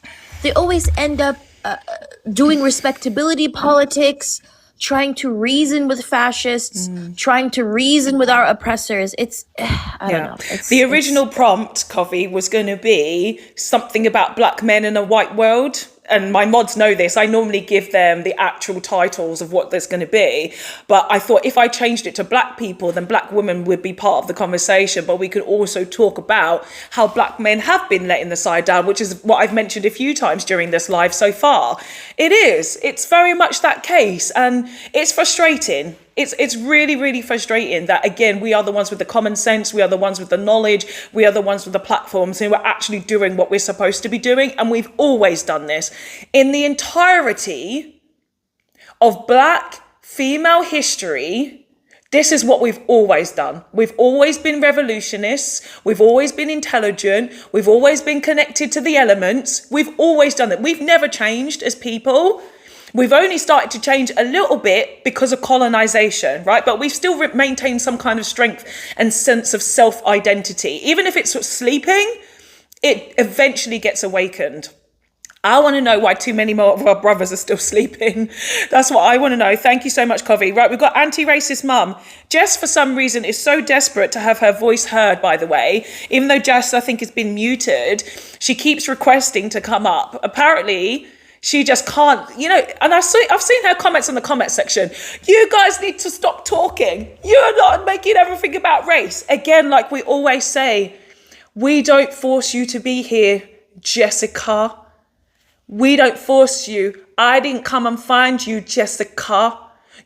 Speaker 10: doing respectability politics, trying to reason with fascists, trying to reason with our oppressors. It's, I don't know.
Speaker 1: The original prompt, Covey, was going to be something about black men in a white world. And my mods know this. I normally give them the actual titles of what there's going to be. But I thought if I changed it to black people, then black women would be part of the conversation. But we could also talk about how black men have been letting the side down, which is what I've mentioned a few times during this live so far. It is. It's very much that case. And it's frustrating. It's really, really frustrating that, again, we are the ones with the common sense, we are the ones with the knowledge, we are the ones with the platforms who are actually doing what we're supposed to be doing. And we've always done this. In the entirety of black female history, this is what we've always done. We've always been revolutionists. We've always been intelligent. We've always been connected to the elements. We've always done that. We've never changed as people. We've only started to change a little bit because of colonization, right? But we've still maintained some kind of strength and sense of self-identity. Even if it's sleeping, it eventually gets awakened. I want to know why too many more of our brothers are still sleeping. That's what I want to know. Thank you so much, Covey. Right, we've got anti-racist mum. Jess, for some reason, is so desperate to have her voice heard, by the way. Even though Jess, I think, has been muted, she keeps requesting to come up. Apparently... she just can't, and I've seen her comments in the comment section. You guys need to stop talking. You're not making everything about race. Again, like we always say, we don't force you to be here, Jessica. We don't force you. I didn't come and find you, Jessica.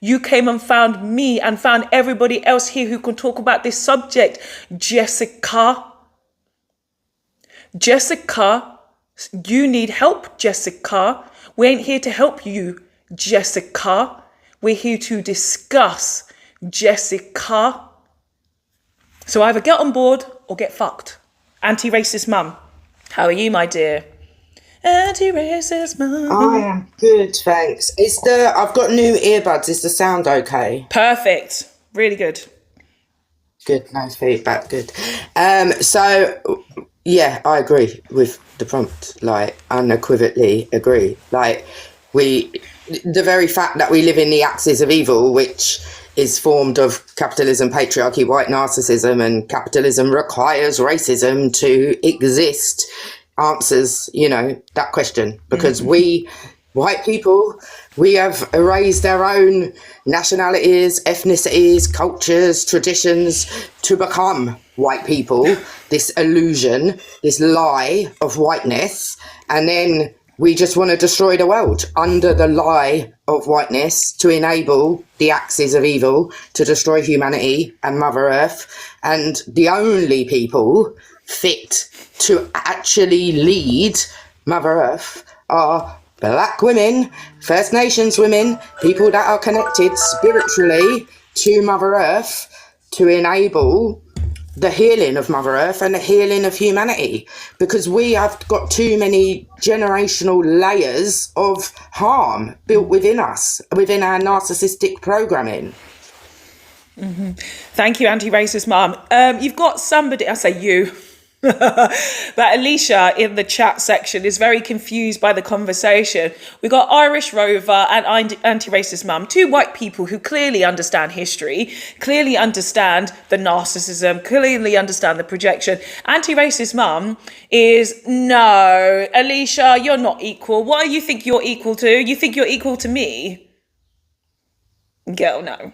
Speaker 1: You came and found me and found everybody else here who can talk about this subject, Jessica. Jessica You need help, Jessica. We ain't here to help you, Jessica. We're here to discuss, Jessica. So either get on board or get fucked. Anti-racist mum. How are you, my dear? Anti-racist mum.
Speaker 15: I am good, thanks. I've got new earbuds. Is the sound okay?
Speaker 1: Perfect. Really good.
Speaker 15: Good, no feedback, good. So yeah, I agree with the prompt, like unequivocally agree. Like the very fact that we live in the axis of evil, which is formed of capitalism, patriarchy, white narcissism, and capitalism requires racism to exist, answers, that question. Because we, white people, we have erased our own nationalities, ethnicities, cultures, traditions to become white people, this illusion, this lie of whiteness, and then we just want to destroy the world under the lie of whiteness to enable the axis of evil to destroy humanity and Mother Earth. And the only people fit to actually lead Mother Earth are Black women, First Nations women, people that are connected spiritually to Mother Earth to enable the healing of Mother Earth and the healing of humanity, because we have got too many generational layers of harm built within us, within our narcissistic programming.
Speaker 1: Thank you, anti-racist mum. You've got somebody, I say you, but Alicia in the chat section is very confused by the conversation. We got Irish Rover and anti-racist mum, two white people who clearly understand history, clearly understand the narcissism, clearly understand the projection. Anti-racist mum is, no, Alicia, you're not equal. What do you think you're equal to? You think you're equal to me? Girl, no.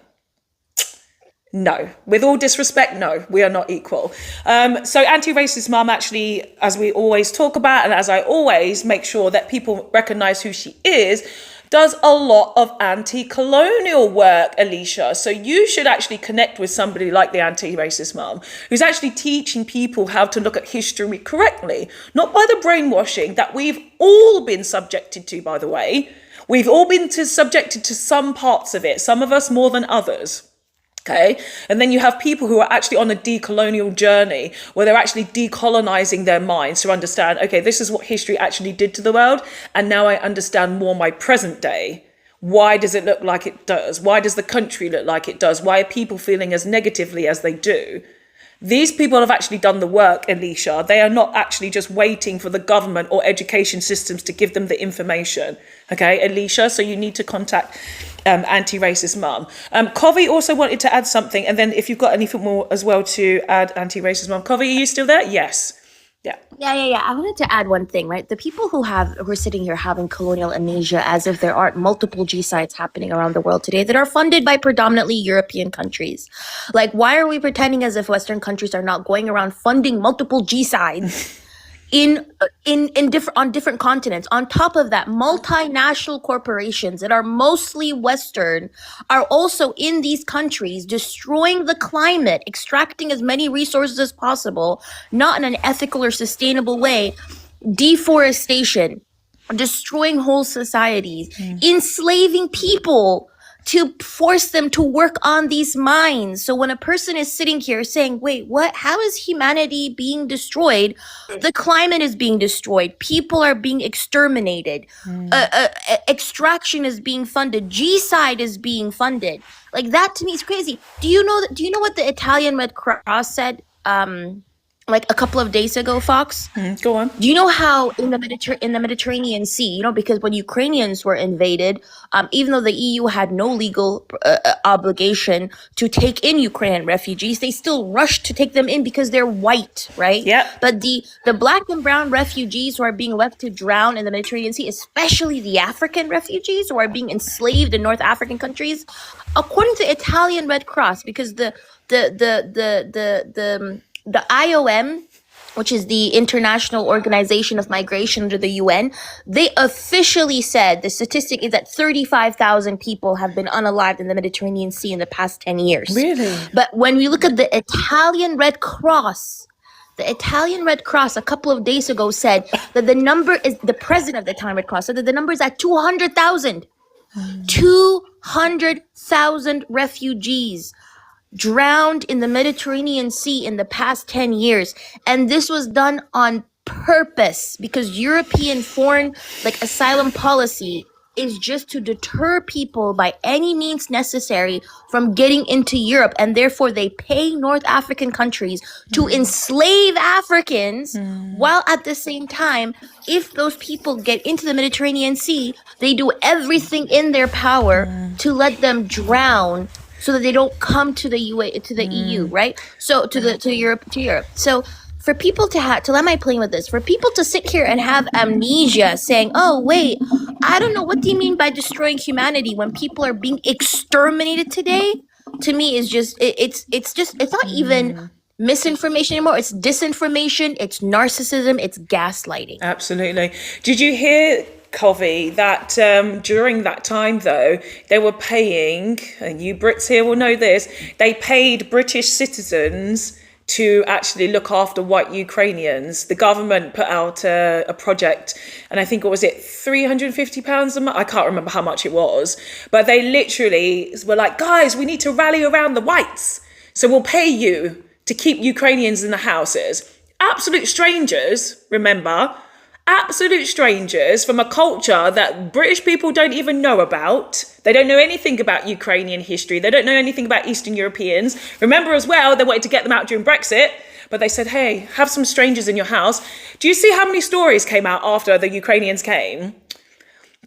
Speaker 1: No, with all disrespect, no, we are not equal. So anti-racist mum actually, as we always talk about, and as I always make sure that people recognize who she is, does a lot of anti-colonial work, Alicia. So you should actually connect with somebody like the anti-racist mum, who's actually teaching people how to look at history correctly, not by the brainwashing that we've all been subjected to, by the way. We've all been subjected to some parts of it, some of us more than others. Okay. And then you have people who are actually on a decolonial journey where they're actually decolonizing their minds to understand, okay, this is what history actually did to the world. And now I understand more my present day. Why does it look like it does? Why does the country look like it does? Why are people feeling as negatively as they do? These people have actually done the work, Alicia. They are not actually just waiting for the government or education systems to give them the information. Okay, Alicia, so you need to contact anti-racist mum. Covey also wanted to add something, and then if you've got anything more as well to add, anti-racist mum. Covey, are you still there? Yes.
Speaker 10: Yeah. I wanted to add one thing, right? The people who are sitting here having colonial amnesia as if there aren't multiple G-sides happening around the world today that are funded by predominantly European countries. Like, why are we pretending as if Western countries are not going around funding multiple G-sides on different continents? On top of that, multinational corporations that are mostly Western are also in these countries destroying the climate, extracting as many resources as possible, not in an ethical or sustainable way, deforestation, destroying whole societies, enslaving people to force them to work on these mines. So when a person is sitting here saying, wait, what? How is humanity being destroyed? The climate is being destroyed. People are being exterminated. Extraction is being funded. G-side is being funded. Like, that to me is crazy. Do you know what the Italian Red Cross said like a couple of days ago, Fox?
Speaker 1: Go on.
Speaker 10: Do you know how in the Mediterranean Sea, because when Ukrainians were invaded, even though the EU had no legal obligation to take in Ukrainian refugees, they still rushed to take them in because they're white, right?
Speaker 1: Yeah.
Speaker 10: But the black and brown refugees who are being left to drown in the Mediterranean Sea, especially the African refugees who are being enslaved in North African countries, according to Italian Red Cross, because the IOM, which is the International Organization of Migration under the UN, they officially said the statistic is that 35,000 people have been unalived in the Mediterranean Sea in the past 10 years.
Speaker 1: Really?
Speaker 10: But when we look at the Italian Red Cross, The Italian Red Cross a couple of days ago said that the president of the Italian Red Cross said that the number is at 200,000. 200,000 refugees drowned in the Mediterranean Sea in the past 10 years. And this was done on purpose because European foreign asylum policy is just to deter people by any means necessary from getting into Europe. And therefore they pay North African countries to enslave Africans while at the same time, if those people get into the Mediterranean Sea, they do everything in their power to let them drown so that they don't come to the EU, right? So to Europe. So for people to am I playing with this? For people to sit here and have amnesia saying, oh, wait, I don't know, what do you mean by destroying humanity when people are being exterminated today? To me, is just, it's not even misinformation anymore. It's disinformation, it's narcissism, it's gaslighting.
Speaker 1: Absolutely. Did you hear, Covey, that during that time, though, they were paying, and you Brits here will know this, they paid British citizens to actually look after white Ukrainians. The government put out a project, and I think it was £350 a month. I can't remember how much it was, but they literally were like, guys, we need to rally around the whites. So we'll pay you to keep Ukrainians in the houses. Absolute strangers, remember, absolute strangers from a culture that British people don't even know about. They don't know anything about Ukrainian history. They don't know anything about Eastern Europeans. Remember as well, they wanted to get them out during Brexit, but they said, hey, have some strangers in your house. Do you see how many stories came out after the Ukrainians came?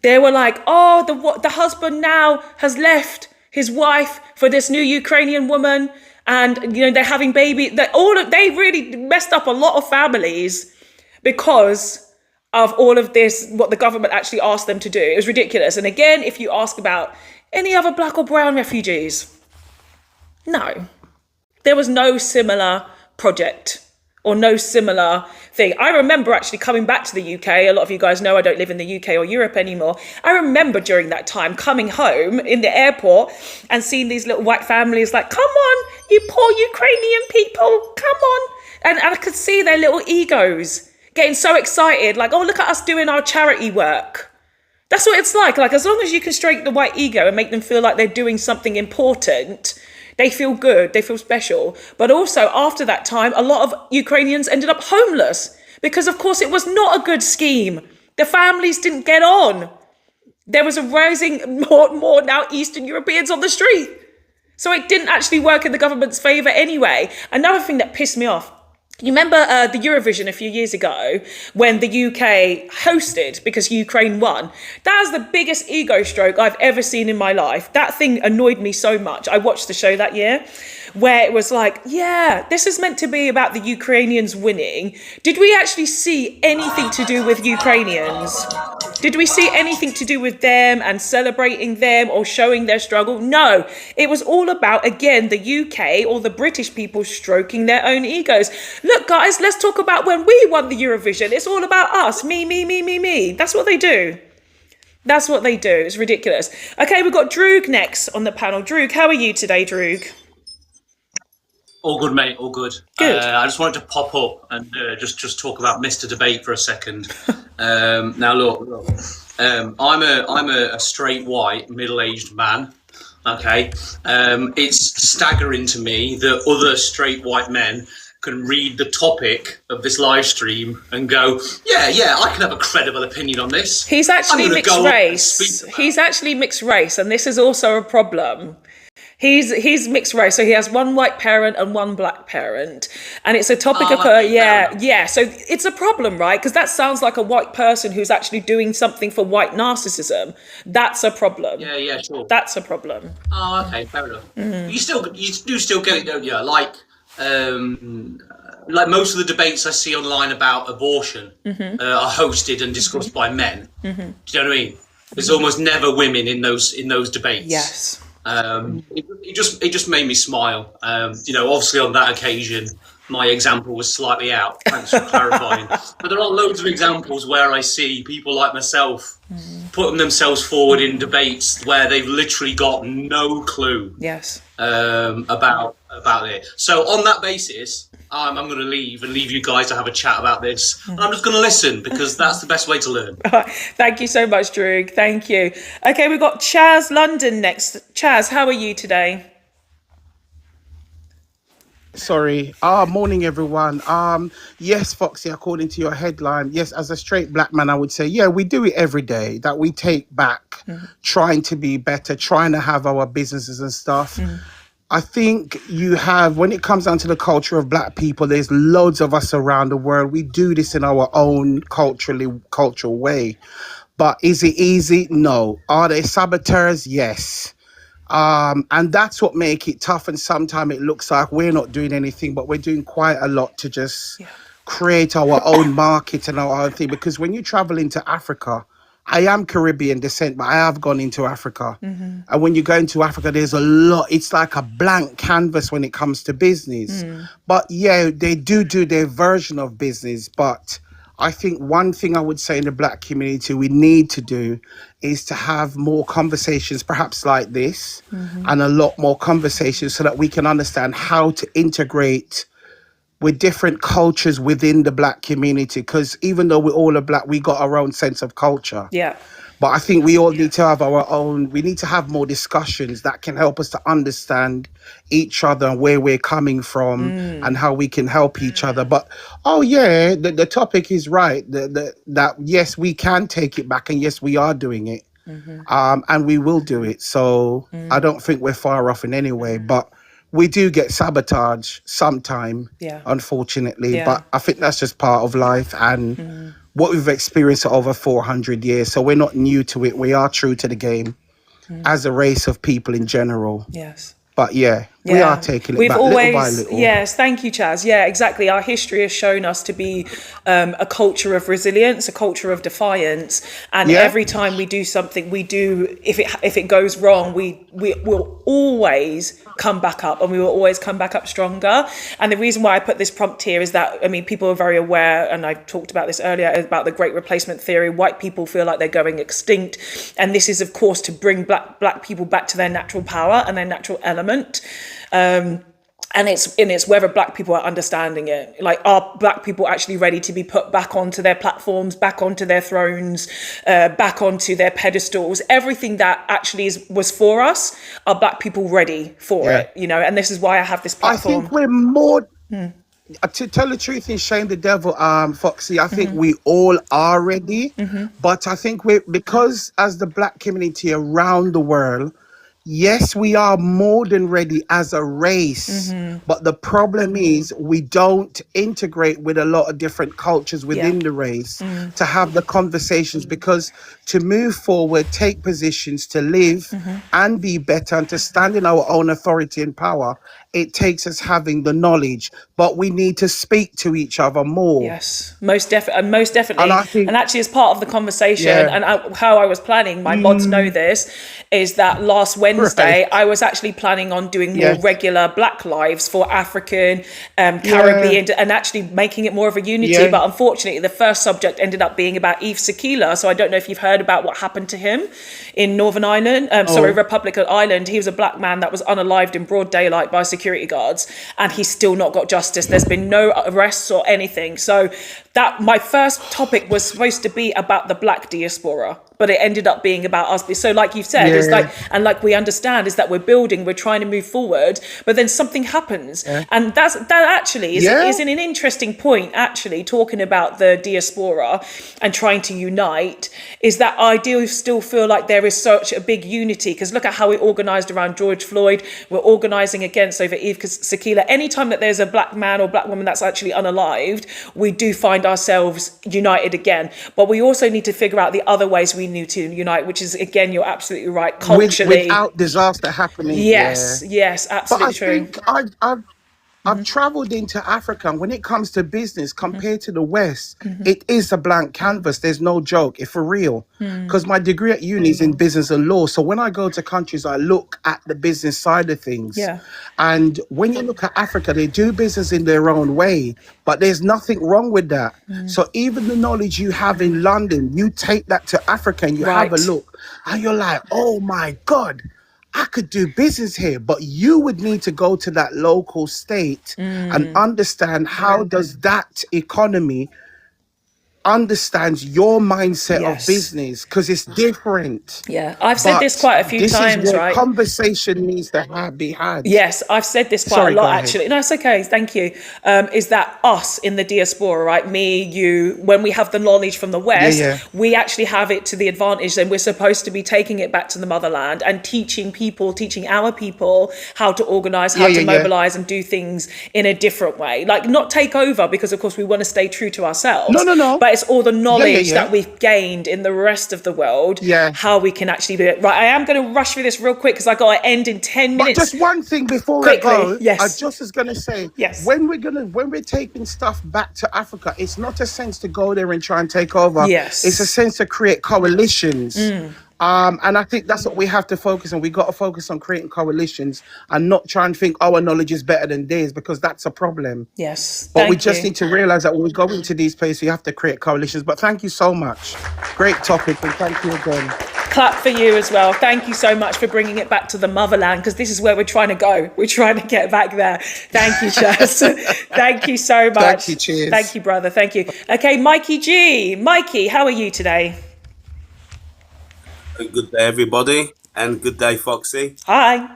Speaker 1: They were like, oh, the husband now has left his wife for this new Ukrainian woman, and they're having babies. They really messed up a lot of families because of all of this, what the government actually asked them to do. It was ridiculous. And again, if you ask about any other black or brown refugees, no, there was no similar project or no similar thing. I remember actually coming back to the UK. A lot of you guys know I don't live in the UK or Europe anymore. I remember during that time coming home in the airport and seeing these little white families like, come on, you poor Ukrainian people, come on. And I could see their little egos getting so excited, like, oh, look at us doing our charity work. That's what it's like as long as you can stroke the white ego and make them feel like they're doing something important, they feel good, they feel special. But also after that time, a lot of Ukrainians ended up homeless because, of course, it was not a good scheme. The families didn't get on. There was a rising more now Eastern Europeans on the street. So it didn't actually work in the government's favour anyway. Another thing that pissed me off, you remember the Eurovision a few years ago when the UK hosted because Ukraine won? That was the biggest ego stroke I've ever seen in my life. That thing annoyed me so much. I watched the show that year where it was like, yeah, this is meant to be about the Ukrainians winning. Did we actually see anything to do with Ukrainians? Did we see anything to do with them and celebrating them or showing their struggle? No, it was all about, again, the UK or the British people stroking their own egos. Look, guys, let's talk about when we won the Eurovision. It's all about us. Me, me, me, me, me. That's what they do. That's what they do. It's ridiculous. Okay, we've got Droog next on the panel. Droog, how are you today, Droog?
Speaker 16: All good, mate. All good.
Speaker 1: Good.
Speaker 16: I just wanted to pop up and just talk about Mr. Debate for a second. Now, look. I'm a straight white middle-aged man. Okay. It's staggering to me that other straight white men can read the topic of this live stream and go, yeah, I can have a credible opinion on this.
Speaker 1: He's actually mixed race. He's actually mixed race, and this is also a problem. He's mixed race, so he has one white parent and one black parent, and it's a topic of so it's a problem, right? Because that sounds like a white person who's actually doing something for white narcissism. That's a problem.
Speaker 16: Yeah, sure.
Speaker 1: That's a problem.
Speaker 16: Oh, okay, fair enough.
Speaker 1: Mm-hmm.
Speaker 16: You do still get it, don't you? Like most of the debates I see online about abortion are hosted and discussed by men.
Speaker 1: Mm-hmm.
Speaker 16: Do you know what I mean? There's almost never women in those debates.
Speaker 1: Yes.
Speaker 16: It just made me smile. Obviously on that occasion, my example was slightly out. Thanks for clarifying. But there are loads of examples where I see people like myself putting themselves forward in debates where they've literally got no clue.
Speaker 1: Yes.
Speaker 16: About it. So on that basis, I'm going to leave you guys to have a chat about this. And I'm just going to listen because that's the best way to learn.
Speaker 1: Thank you so much, Drew. Thank you. Okay, we've got Chaz London next. Chaz, how are you today?
Speaker 17: Sorry. Morning, everyone. Yes, Foxy, according to your headline, yes, as a straight black man, I would say, yeah, we do it every day, that we take back, trying to be better, trying to have our businesses and stuff. I think when it comes down to the culture of black people, there's loads of us around the world. We do this in our own cultural way. But is it easy? No. Are there saboteurs? Yes. And that's what make it tough. And sometimes it looks like we're not doing anything, but we're doing quite a lot to just create our own market and our own thing. Because when you travel into Africa, I am Caribbean descent, but I have gone into Africa. And when you go into Africa, there's a lot. It's like a blank canvas when it comes to business. But yeah, they do their version of business. But I think one thing I would say in the black community we need to do is to have more conversations, perhaps like this, and a lot more conversations so that we can understand how to integrate with different cultures within the black community. Because even though we're all black, we got our own sense of culture.
Speaker 1: Yeah.
Speaker 17: But I think we all need to have our own, we need to have more discussions that can help us to understand each other and where we're coming from and how we can help each other. But, the topic is right. That yes, we can take it back and yes, we are doing it. And we will do it. So I don't think we're far off in any way, but we do get sabotage sometime, unfortunately.
Speaker 1: Yeah.
Speaker 17: But I think that's just part of life and what we've experienced for over 400 years. So we're not new to it. We are true to the game as a race of people in general.
Speaker 1: Yes.
Speaker 17: But we are taking it back little by little.
Speaker 1: Yes, thank you, Chaz. Yeah, exactly. Our history has shown us to be a culture of resilience, a culture of defiance. And every time we do something, if it goes wrong, we will always come back up, and we will always come back up stronger. And the reason why I put this prompt here is that, I mean, people are very aware, and I talked about this earlier, about the Great Replacement Theory. White people feel like they're going extinct. And this is, of course, to bring black people back to their natural power and their natural element. And it's whether black people are understanding it. Like, are black people actually ready to be put back onto their platforms, back onto their thrones, back onto their pedestals? Everything that actually was for us, are black people ready for it? You know, and this is why I have this platform.
Speaker 17: I think we're more. To tell the truth and shame the devil, Foxy, I think we all are ready. But I think because as the black community around the world, yes, we are more than ready as a race, but the problem is we don't integrate with a lot of different cultures within the race to have the conversations, because to move forward, take positions, to live and be better and to stand in our own authority and power, it takes us having the knowledge, but we need to speak to each other more.
Speaker 1: Yes, most definitely.
Speaker 17: And I think,
Speaker 1: and actually, as part of the conversation and how I was planning, my mods know this, is that last Wednesday, I was actually planning on doing more regular Black Lives for African, Caribbean, and actually making it more of a unity. But unfortunately, the first subject ended up being about Eve Sakila. So I don't know if you've heard about what happened to him in Northern Ireland, Republic of Ireland. He was a black man that was unalived in broad daylight by security guards, and he's still not got justice. There's been no arrests or anything. So that my first topic was supposed to be about the black diaspora, but it ended up being about us. So like you've said, it's like, and like we understand is that we're building, we're trying to move forward, but then something happens. And that actually is an interesting point, actually, talking about the diaspora and trying to unite, is that I do still feel like there is such a big unity, because look at how we organised around George Floyd, we're organising against over Eve Sakila. Anytime that there's a black man or black woman that's actually unalived, we do find ourselves united again. But we also need to figure out the other ways we need to unite, which is, again, you're absolutely right, culturally.
Speaker 17: Without disaster happening.
Speaker 1: Yes, absolutely true.
Speaker 17: But I think I've traveled into Africa, and when it comes to business, compared to the West, it is a blank canvas. There's no joke, if for real. Because my degree at uni is in business and law. So when I go to countries, I look at the business side of things.
Speaker 1: Yeah.
Speaker 17: And when you look at Africa, they do business in their own way, but there's nothing wrong with that. So even the knowledge you have in London, you take that to Africa and you have a
Speaker 1: Right.
Speaker 17: look, and you're like, oh my God, I could do business here. But you would need to go to that local state and understand how does that economy understands your mindset of
Speaker 1: Yes.
Speaker 17: business, because it's different.
Speaker 1: Yeah, I've said this
Speaker 17: But
Speaker 1: quite a few
Speaker 17: this is
Speaker 1: times,
Speaker 17: where
Speaker 1: right?
Speaker 17: conversation needs to be had.
Speaker 1: Yes, I've said this quite
Speaker 17: Sorry,
Speaker 1: a
Speaker 17: go
Speaker 1: lot
Speaker 17: ahead.
Speaker 1: actually. No, it's okay. Thank you. Is that us in the diaspora, right? Me, you, when we have the knowledge from the West,
Speaker 17: yeah.
Speaker 1: we actually have it to the advantage, and we're supposed to be taking it back to the motherland and teaching our people how to organize, how to mobilize and do things in a different way. Like not take over, because of course we want to stay true to ourselves.
Speaker 17: No.
Speaker 1: But it's all the knowledge
Speaker 17: yeah.
Speaker 1: that we've gained in the rest of the world, how we can actually do it. Right, I am going to rush through this real quick because I got to end in 10
Speaker 17: But
Speaker 1: minutes.
Speaker 17: just one thing before
Speaker 1: Quickly,
Speaker 17: I go,
Speaker 1: yes.
Speaker 17: I just was gonna say, when we're taking stuff back to Africa, it's not a sense to go there and try and take over.
Speaker 1: Yes.
Speaker 17: It's a sense to create coalitions. And I think that's what we have to focus on. We got to focus on creating coalitions and not try and think our knowledge is better than theirs, because that's a problem.
Speaker 1: Yes.
Speaker 17: But we
Speaker 1: Thank
Speaker 17: just
Speaker 1: you.
Speaker 17: need to realize that when we go into these places, we have to create coalitions. But thank you so much. Great topic, and thank you again.
Speaker 1: Clap for you as well. Thank you so much for bringing it back to the motherland, because this is where we're trying to go. We're trying to get back there. Thank you, Chaz. Thank you so much.
Speaker 17: Thank you, cheers.
Speaker 1: Thank you, brother. Thank you. Okay, Mikey G. Mikey, how are you today?
Speaker 18: Good day, everybody, and good day, Foxy.
Speaker 1: Hi.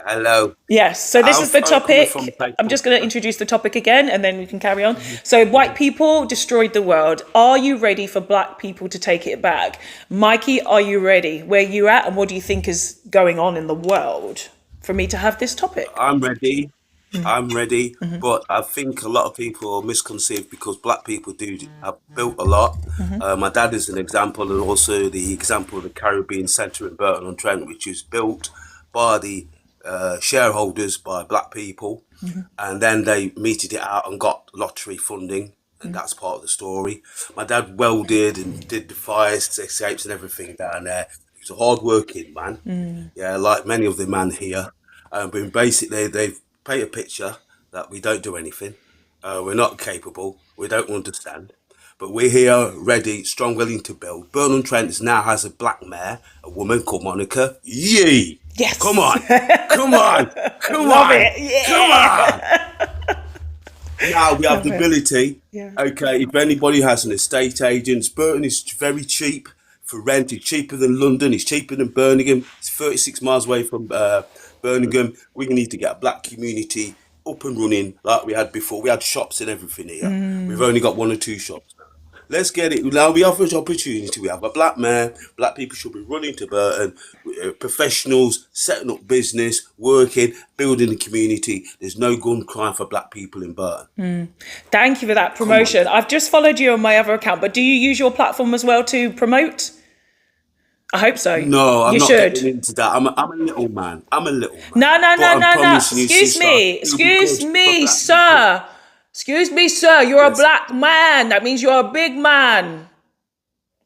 Speaker 18: Hello.
Speaker 1: Yes, so this is the
Speaker 18: I'm coming
Speaker 1: topic.
Speaker 18: from
Speaker 1: I'm just going to introduce the topic again and then we can carry on. So, white people destroyed the world. Are you ready for black people to take it back? Mikey, are you ready? Where you at and what do you think is going on in the world for me to have this topic?
Speaker 18: I'm ready. I'm ready, but I think a lot of people are misconceived because black people have built a lot. My dad is an example, and also the example of the Caribbean Centre in Burton-on-Trent, which is built by the shareholders, by black people, and then they meted it out and got lottery funding, and that's part of the story. My dad welded and did the fire escapes and everything down there. He was a hard-working man, like many of the men here. But basically, they've paint a picture that we don't do anything, we're not capable, we don't understand, but we're here, ready, strong, willing to build. Burton-on-Trent now has a black mayor, a woman called Monica. Yee!
Speaker 1: Yes!
Speaker 18: Come on! Come on! Come
Speaker 1: Love
Speaker 18: on!
Speaker 1: it. Yeah.
Speaker 18: Come on! Now we have the ability, okay, if anybody has an estate agent, Burton is very cheap for rent, it's cheaper than London, it's cheaper than Birmingham, it's 36 miles away from Birmingham. We need to get a black community up and running like we had before. We had shops and everything here. We've only got 1 or 2 shops. Let's get it. Now we have an opportunity. We have a black mayor. Black people should be running to Burton. Professionals, setting up business, working, building the community. There's no gun crime for black people in Burton.
Speaker 1: Thank you for that promotion. I've just followed you on my other account, but do you use your platform as well to promote? I hope so.
Speaker 18: No, I'm
Speaker 1: you
Speaker 18: not
Speaker 1: should.
Speaker 18: getting into that. I'm a little man. I'm a little man.
Speaker 1: No.
Speaker 18: But I'm promising you,
Speaker 1: Excuse
Speaker 18: sister,
Speaker 1: me.
Speaker 18: it'll be
Speaker 1: Excuse
Speaker 18: good for
Speaker 1: me,
Speaker 18: black
Speaker 1: sir. Excuse me, sir. You're a black man. That means you're a big man.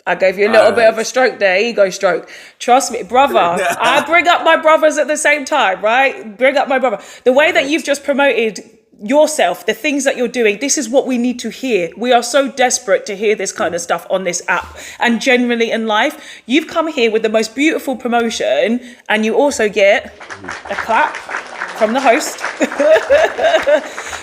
Speaker 1: I gave you a little bit of a stroke there, ego stroke. Trust me, brother. I bring up my brothers at the same time, right? Bring up my brother. The way that you've just promoted yourself, the things that you're doing, this is what we need to hear. We are so desperate to hear this kind of stuff on this app and generally in life. You've come here with the most beautiful promotion and you also get a clap from the host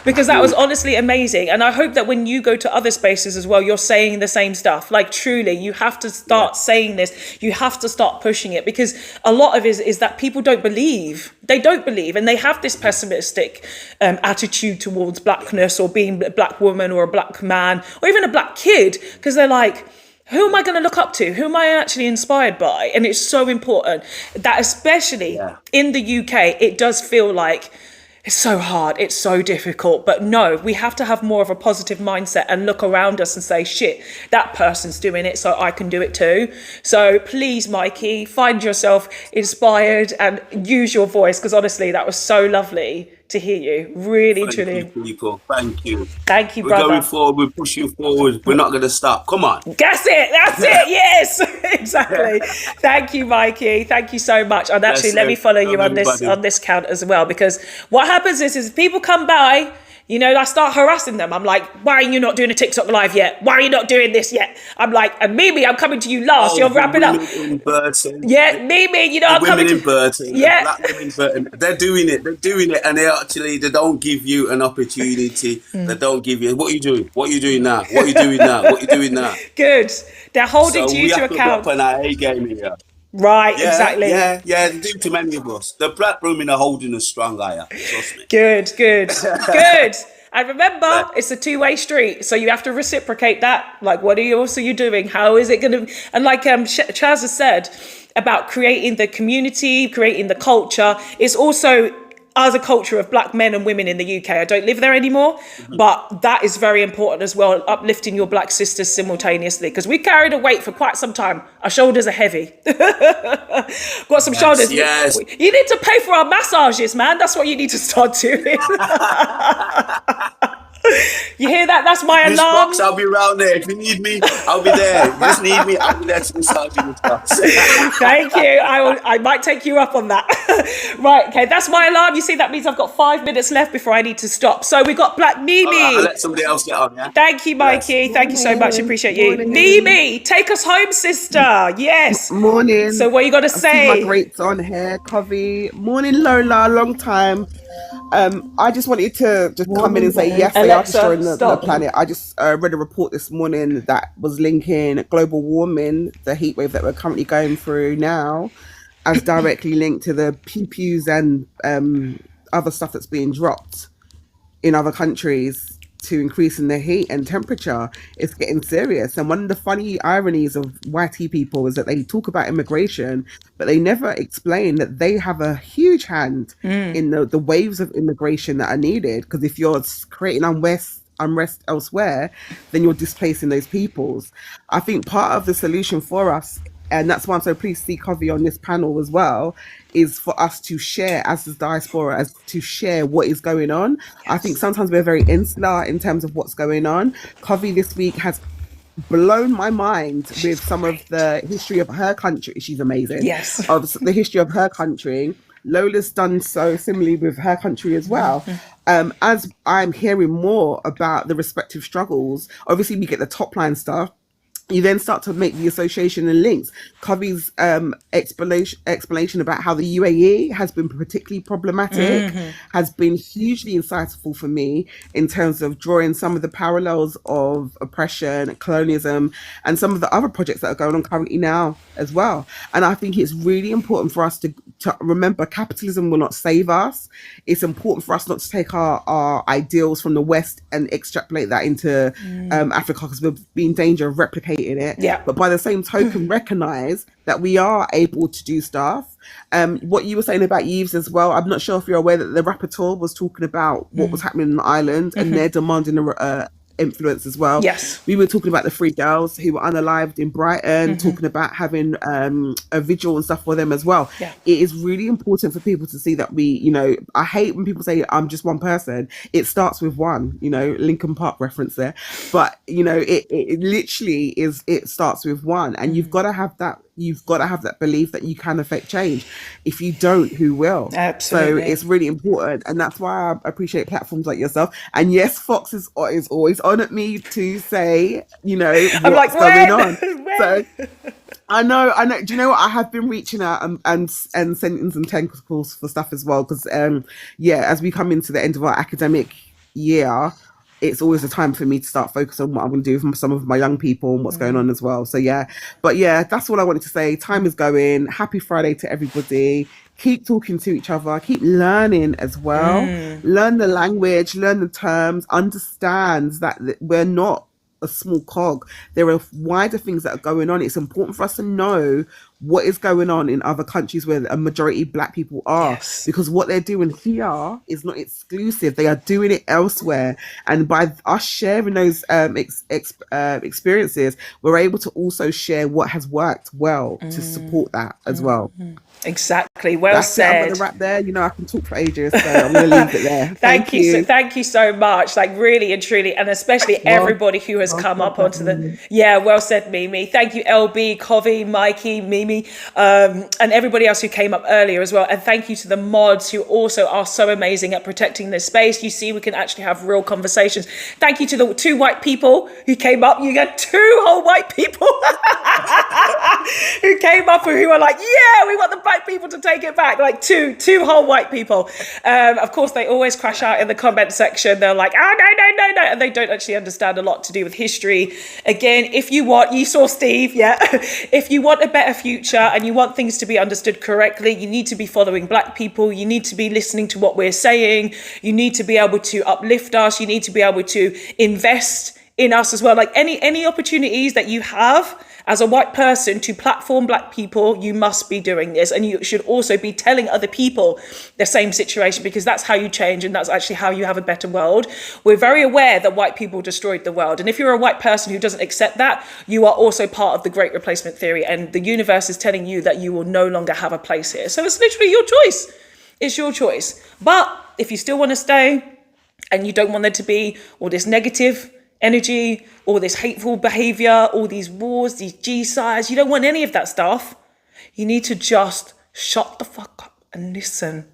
Speaker 1: because that was honestly amazing. And I hope that when you go to other spaces as well, you're saying the same stuff. Like truly, you have to start saying this. You have to start pushing it because a lot of it is that people don't believe. They don't believe and they have this pessimistic attitude towards blackness or being a black woman or a black man or even a black kid because they're like, who am I going to look up to? Who am I actually inspired by? And it's so important that especially in the UK, it does feel like it's so hard. It's so difficult. But no, we have to have more of a positive mindset and look around us and say, shit, that person's doing it, so I can do it too. So please, Mikey, find yourself inspired and use your voice because honestly, that was so lovely to hear you. Really,
Speaker 18: Thank
Speaker 1: truly.
Speaker 18: you, people. Thank you.
Speaker 1: Thank you,
Speaker 18: We're
Speaker 1: brother.
Speaker 18: going forward. We're pushing forward. We're not going to stop. Come on.
Speaker 1: That's it. That's it. Yes, exactly. Thank you, Mikey. Thank you so much. And actually, let me follow you on this count as well, because what happens is people come by. You know, I start harassing them. I'm like, why are you not doing a TikTok live yet? Why are you not doing this yet? I'm like, and Mimi, I'm coming to you last. You're wrapping up. Yeah, Mimi, you know, I'm coming
Speaker 18: women
Speaker 1: to
Speaker 18: in Burton,
Speaker 1: yeah.
Speaker 18: black women in Burton, they're doing it, and they don't give you an opportunity. They don't give you. What are you doing? What are you doing now? What are you doing now? What are you doing now?
Speaker 1: Good. They're holding
Speaker 18: So
Speaker 1: you
Speaker 18: we
Speaker 1: to
Speaker 18: have
Speaker 1: account.
Speaker 18: to be up on our A game here.
Speaker 1: Right, exactly.
Speaker 18: Yeah, they do to many of us. The black women are holding us strong higher. Trust me.
Speaker 1: Good. Good. And remember, it's a two-way street, so you have to reciprocate that. Like, what are you doing? How is it going to? And like Chaz has said about creating the community, creating the culture, it's also as a culture of black men and women in the UK. I don't live there anymore, but that is very important as well, uplifting your black sisters simultaneously, because we carried a weight for quite some time. Our shoulders are heavy. Got some shoulders.
Speaker 18: Yes.
Speaker 1: You need to pay for our massages, man. That's what you need to start doing. You hear that? That's my
Speaker 18: Miss
Speaker 1: alarm.
Speaker 18: Fox, I'll be around there. If you need me, I'll be there. If you just need me, I'll be there to massage you with us.
Speaker 1: Thank you. I might take you up on that. Right, okay, that's my alarm. You see, that means I've got 5 minutes left before I need to stop. So we got Black Mimi.
Speaker 18: I'll let somebody else get on, yeah?
Speaker 1: Thank you, Mikey.
Speaker 18: Yes.
Speaker 1: Thank you so much. Appreciate you.
Speaker 19: Morning.
Speaker 1: Mimi, take us home, sister. Yes.
Speaker 19: Morning.
Speaker 1: So what you got to
Speaker 19: I see
Speaker 1: say?
Speaker 19: my greats on here, Covey. Morning, Lola. Long time. I just wanted to just come in and say yes, they are destroying the planet. I just read a report this morning that was linking global warming, the heat wave that we're currently going through now, as directly linked to the pew-pews and other stuff that's being dropped in other countries to increasing the heat and temperature. It's getting serious. And one of the funny ironies of YT people is that they talk about immigration, but they never explain that they have a huge hand in the waves of immigration that are needed. Because if you're creating unrest elsewhere, then you're displacing those peoples. I think part of the solution for us, and that's why I'm so pleased to see Covey on this panel as well, is for us to share as the diaspora, as to share what is going on. Yes. I think sometimes we're very insular in terms of what's going on. Covey this week has blown my mind with some of the history of her country. She's amazing.
Speaker 1: Yes.
Speaker 19: Of the history of her country. Lola's done so similarly with her country as well. As I'm hearing more about the respective struggles, obviously we get the top line stuff. You then start to make the association and links. Covey's explanation about how the UAE has been particularly problematic has been hugely insightful for me in terms of drawing some of the parallels of oppression, colonialism, and some of the other projects that are going on currently now as well. And I think it's really important for us to remember capitalism will not save us. It's important for us not to take our ideals from the West and extrapolate that into Africa, because we'll be in danger of replicating it.
Speaker 1: Yeah.
Speaker 19: But by the same token, recognize that we are able to do stuff. What you were saying about Yves as well, I'm not sure if you're aware that the Rapporteur was talking about what was happening in Ireland and they're demanding influence as well.
Speaker 1: Yes.
Speaker 19: We were talking about the 3 girls who were unalived in Brighton, talking about having a vigil and stuff for them as well.
Speaker 1: Yeah.
Speaker 19: It is really important for people to see that we, you know, I hate when people say I'm just one person. It starts with one, you know, Linkin Park reference there. But, you know, it literally is, it starts with one. And you've got to have that. You've got to have that belief that you can affect change. If you don't, who will?
Speaker 1: Absolutely.
Speaker 19: So it's really important. And that's why I appreciate platforms like yourself. And yes, Fox is always on at me to say, you know,
Speaker 1: I'm
Speaker 19: what's
Speaker 1: like,
Speaker 19: going on. So I know. Do you know what? I have been reaching out and sending some tentacles for stuff as well. Because, as we come into the end of our academic year, it's always a time for me to start focusing on what I'm going to do with some of my young people and what's going on as well. So, that's all I wanted to say. Time is going. Happy Friday to everybody. Keep talking to each other. Keep learning as well. Learn the language, learn the terms, understand that we're not a small cog. There are wider things that are going on. It's important for us to know what is going on in other countries where a majority Black people are, because what they're doing here is not exclusive. They are doing it elsewhere, and by us sharing those experiences, we're able to also share what has worked well to support that as well.
Speaker 1: Exactly. Well
Speaker 19: That's
Speaker 1: said.
Speaker 19: I'm going to wrap there. You know, I can talk for ages, so I'm going to leave it there.
Speaker 1: Thank you. Thank you so much. Like, really and truly, and especially everybody who has come up onto the. Yeah, well said, Mimi. Thank you, LB, Covi, Mikey, Mimi, and everybody else who came up earlier as well. And thank you to the mods who also are so amazing at protecting this space. You see, we can actually have real conversations. Thank you to the 2 white people who came up. You got 2 whole white people who came up and who were like, yeah, we want the Black people to take it back. Like two whole white people. Of course, they always crash out in the comment section. They're like, oh, no. And they don't actually understand a lot to do with history. Again, if you want, you saw Steve, yeah. If you want a better future and you want things to be understood correctly, you need to be following Black people. You need to be listening to what we're saying. You need to be able to uplift us. You need to be able to invest in us as well. Like any opportunities that you have as a white person to platform Black people, you must be doing this. And you should also be telling other people the same situation, because that's how you change and that's actually how you have a better world. We're very aware that white people destroyed the world. And if you're a white person who doesn't accept that, you are also part of the Great Replacement Theory. And the universe is telling you that you will no longer have a place here. So it's literally your choice. It's your choice. But if you still want to stay and you don't want there to be all this negative energy, all this hateful behavior, all these wars, these G-sides, you don't want any of that stuff. You need to just shut the fuck up and listen.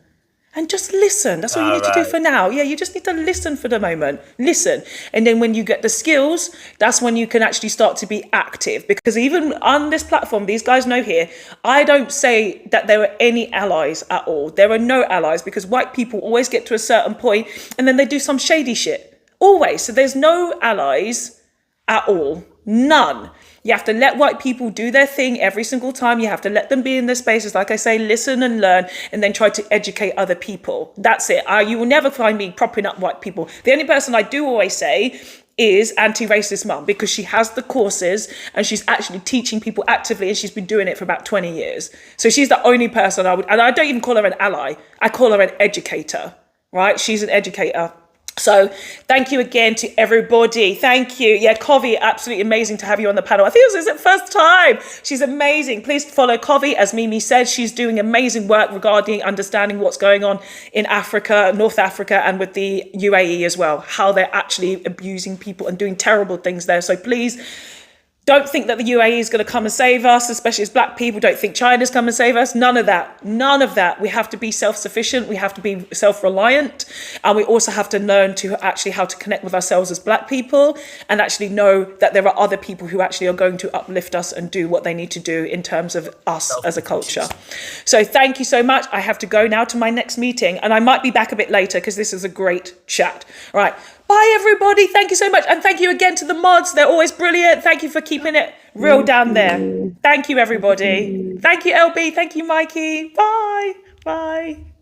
Speaker 1: And just listen. That's all you need to do for now. Yeah, you just need to listen for the moment. Listen. And then when you get the skills, that's when you can actually start to be active. Because even on this platform, these guys know here, I don't say that there are any allies at all. There are no allies, because white people always get to a certain point and then they do some shady shit. Always. So there's no allies at all. None. You have to let white people do their thing every single time. You have to let them be in their spaces. Like I say, listen and learn, and then try to educate other people. That's it. You will never find me propping up white people. The only person I do always say is anti-racist mum, because she has the courses and she's actually teaching people actively, and she's been doing it for about 20 years. So she's the only person and I don't even call her an ally. I call her an educator, right? She's an educator. So thank you again to everybody. Thank you. Yeah, Covi, absolutely amazing to have you on the panel. I think this is her first time. She's amazing. Please follow Covi. As Mimi said, she's doing amazing work regarding understanding what's going on in Africa, North Africa, and with the UAE as well, how they're actually abusing people and doing terrible things there. So please don't think that the UAE is going to come and save us, especially as Black people. Don't think China's come and save us. None of that. None of that. We have to be self-sufficient. We have to be self-reliant. And we also have to learn to actually how to connect with ourselves as Black people, and actually know that there are other people who actually are going to uplift us and do what they need to do in terms of us as a culture. So thank you so much. I have to go now to my next meeting, and I might be back a bit later because this is a great chat. All right. Bye, everybody. Thank you so much. And thank you again to the mods. They're always brilliant. Thank you for keeping it real down there. Thank you, everybody. Thank you, LB. Thank you, Mikey. Bye. Bye.